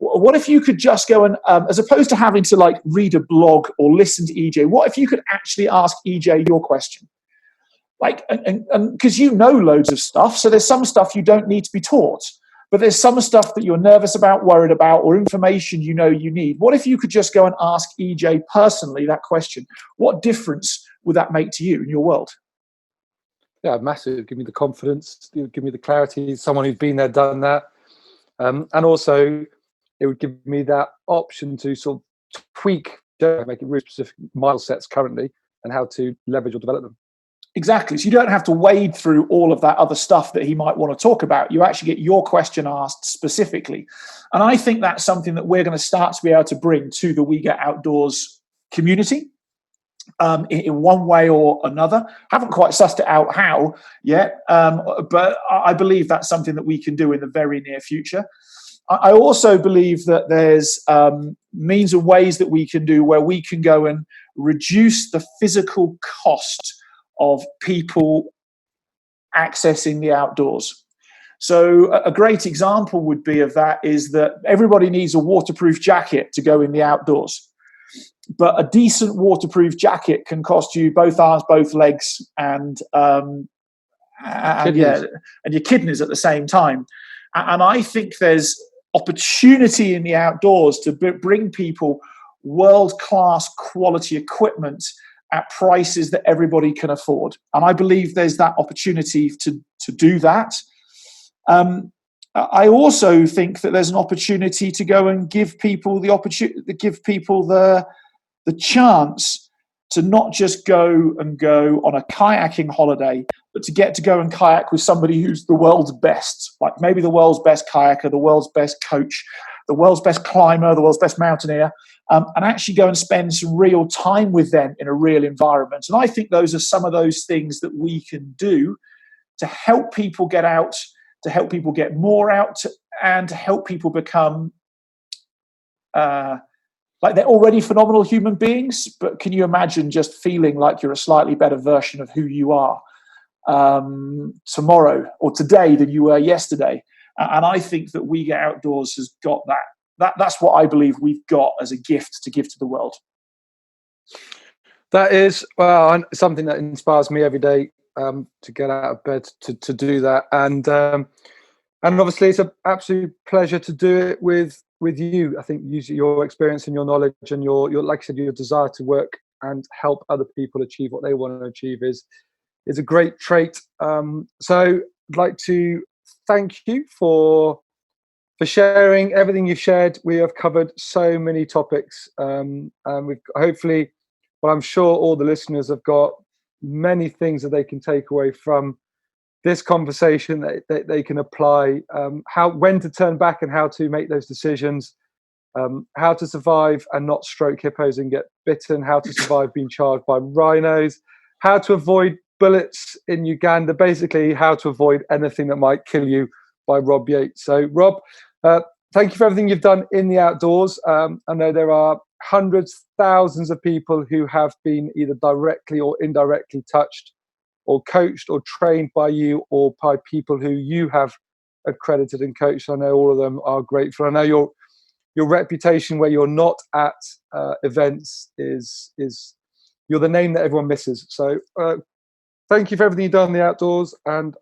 What if you could just go and, as opposed to having to like read a blog or listen to EJ, what if you could actually ask EJ your question? Like, and because you know loads of stuff, so there's some stuff you don't need to be taught, but there's some stuff that you're nervous about, worried about, or information you know you need. What if you could just go and ask EJ personally that question? What difference would that make to you in your world?
Yeah, massive. Give me the confidence, give me the clarity, someone who's been there, done that. And also, it would give me that option to sort of tweak, make it really specific mile sets currently, and how to leverage or develop them.
Exactly. So you don't have to wade through all of that other stuff that he might want to talk about. You actually get your question asked specifically. And I think that's something that we're going to start to be able to bring to the We Get Outdoors community in one way or another. Haven't quite sussed it out how yet, but I believe that's something that we can do in the very near future. I also believe that there's means and ways that we can do where we can go and reduce the physical cost of people accessing the outdoors. So a great example would be of that is that everybody needs a waterproof jacket to go in the outdoors. But a decent waterproof jacket can cost you both arms, both legs, and your kidneys at the same time. And I think there's opportunity in the outdoors to bring people world-class quality equipment at prices that everybody can afford. And I believe there's that opportunity to do that. I also think that there's an opportunity to go and give people the chance to not just go on a kayaking holiday, but to get to go and kayak with somebody who's the world's best, like maybe the world's best kayaker, the world's best coach, the world's best climber, the world's best mountaineer, and actually go and spend some real time with them in a real environment. And I think those are some of those things that we can do to help people get out, to help people get more out, and to help people become like they're already phenomenal human beings, but can you imagine just feeling like you're a slightly better version of who you are tomorrow or today than you were yesterday? And I think that We Get Outdoors has got that. That's what I believe we've got as a gift to give to the world.
That is something that inspires me every day, to get out of bed to do that, and obviously it's an absolute pleasure to do it with you. I think using your experience and your knowledge and your like I said, your desire to work and help other people achieve what they want to achieve is a great trait. So I'd like to thank you for sharing everything you've shared. We have covered so many topics, and we've hopefully, well, I'm sure all the listeners have got many things that they can take away from this conversation that they can apply, when to turn back and how to make those decisions, how to survive and not stroke hippos and get bitten, how to survive being charged by rhinos, how to avoid bullets in Uganda, basically how to avoid anything that might kill you, by Rob Yates. So Rob, thank you for everything you've done in the outdoors. I know there are hundreds, thousands of people who have been either directly or indirectly touched or coached or trained by you or by people who you have accredited and coached. I know all of them are grateful. I know your reputation where you're not at events is you're the name that everyone misses. So thank you for everything you've done in the outdoors. And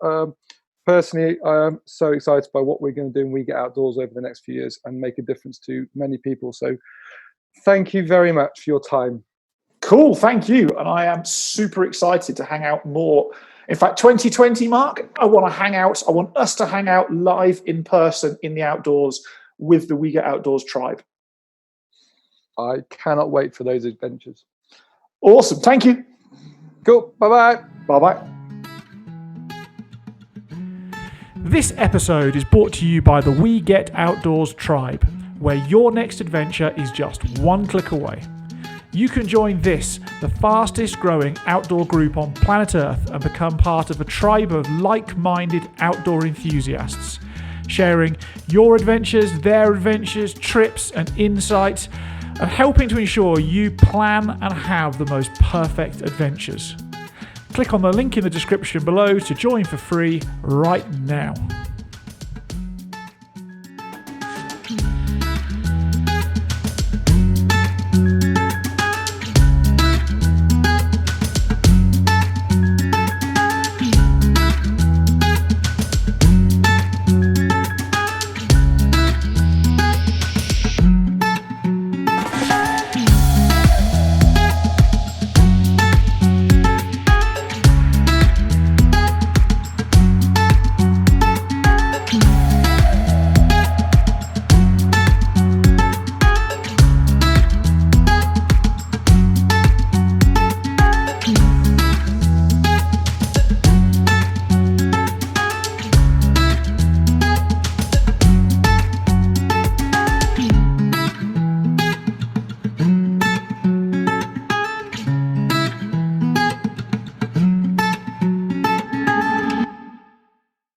personally, I am so excited by what we're going to do when we get outdoors over the next few years and make a difference to many people. So thank you very much for your time.
Cool, thank you. And I am super excited to hang out more. In fact, 2020, Mark, I want to hang out. I want us to hang out live in person in the outdoors with the We Get Outdoors tribe.
I cannot wait for those adventures.
Awesome. Thank you.
Cool. Bye-bye.
Bye-bye.
This episode is brought to you by the We Get Outdoors tribe, where your next adventure is just one click away. You can join this, the fastest growing outdoor group on planet Earth, and become part of a tribe of like-minded outdoor enthusiasts, sharing your adventures, their adventures, trips and insights, and helping to ensure you plan and have the most perfect adventures. Click on the link in the description below to join for free right now.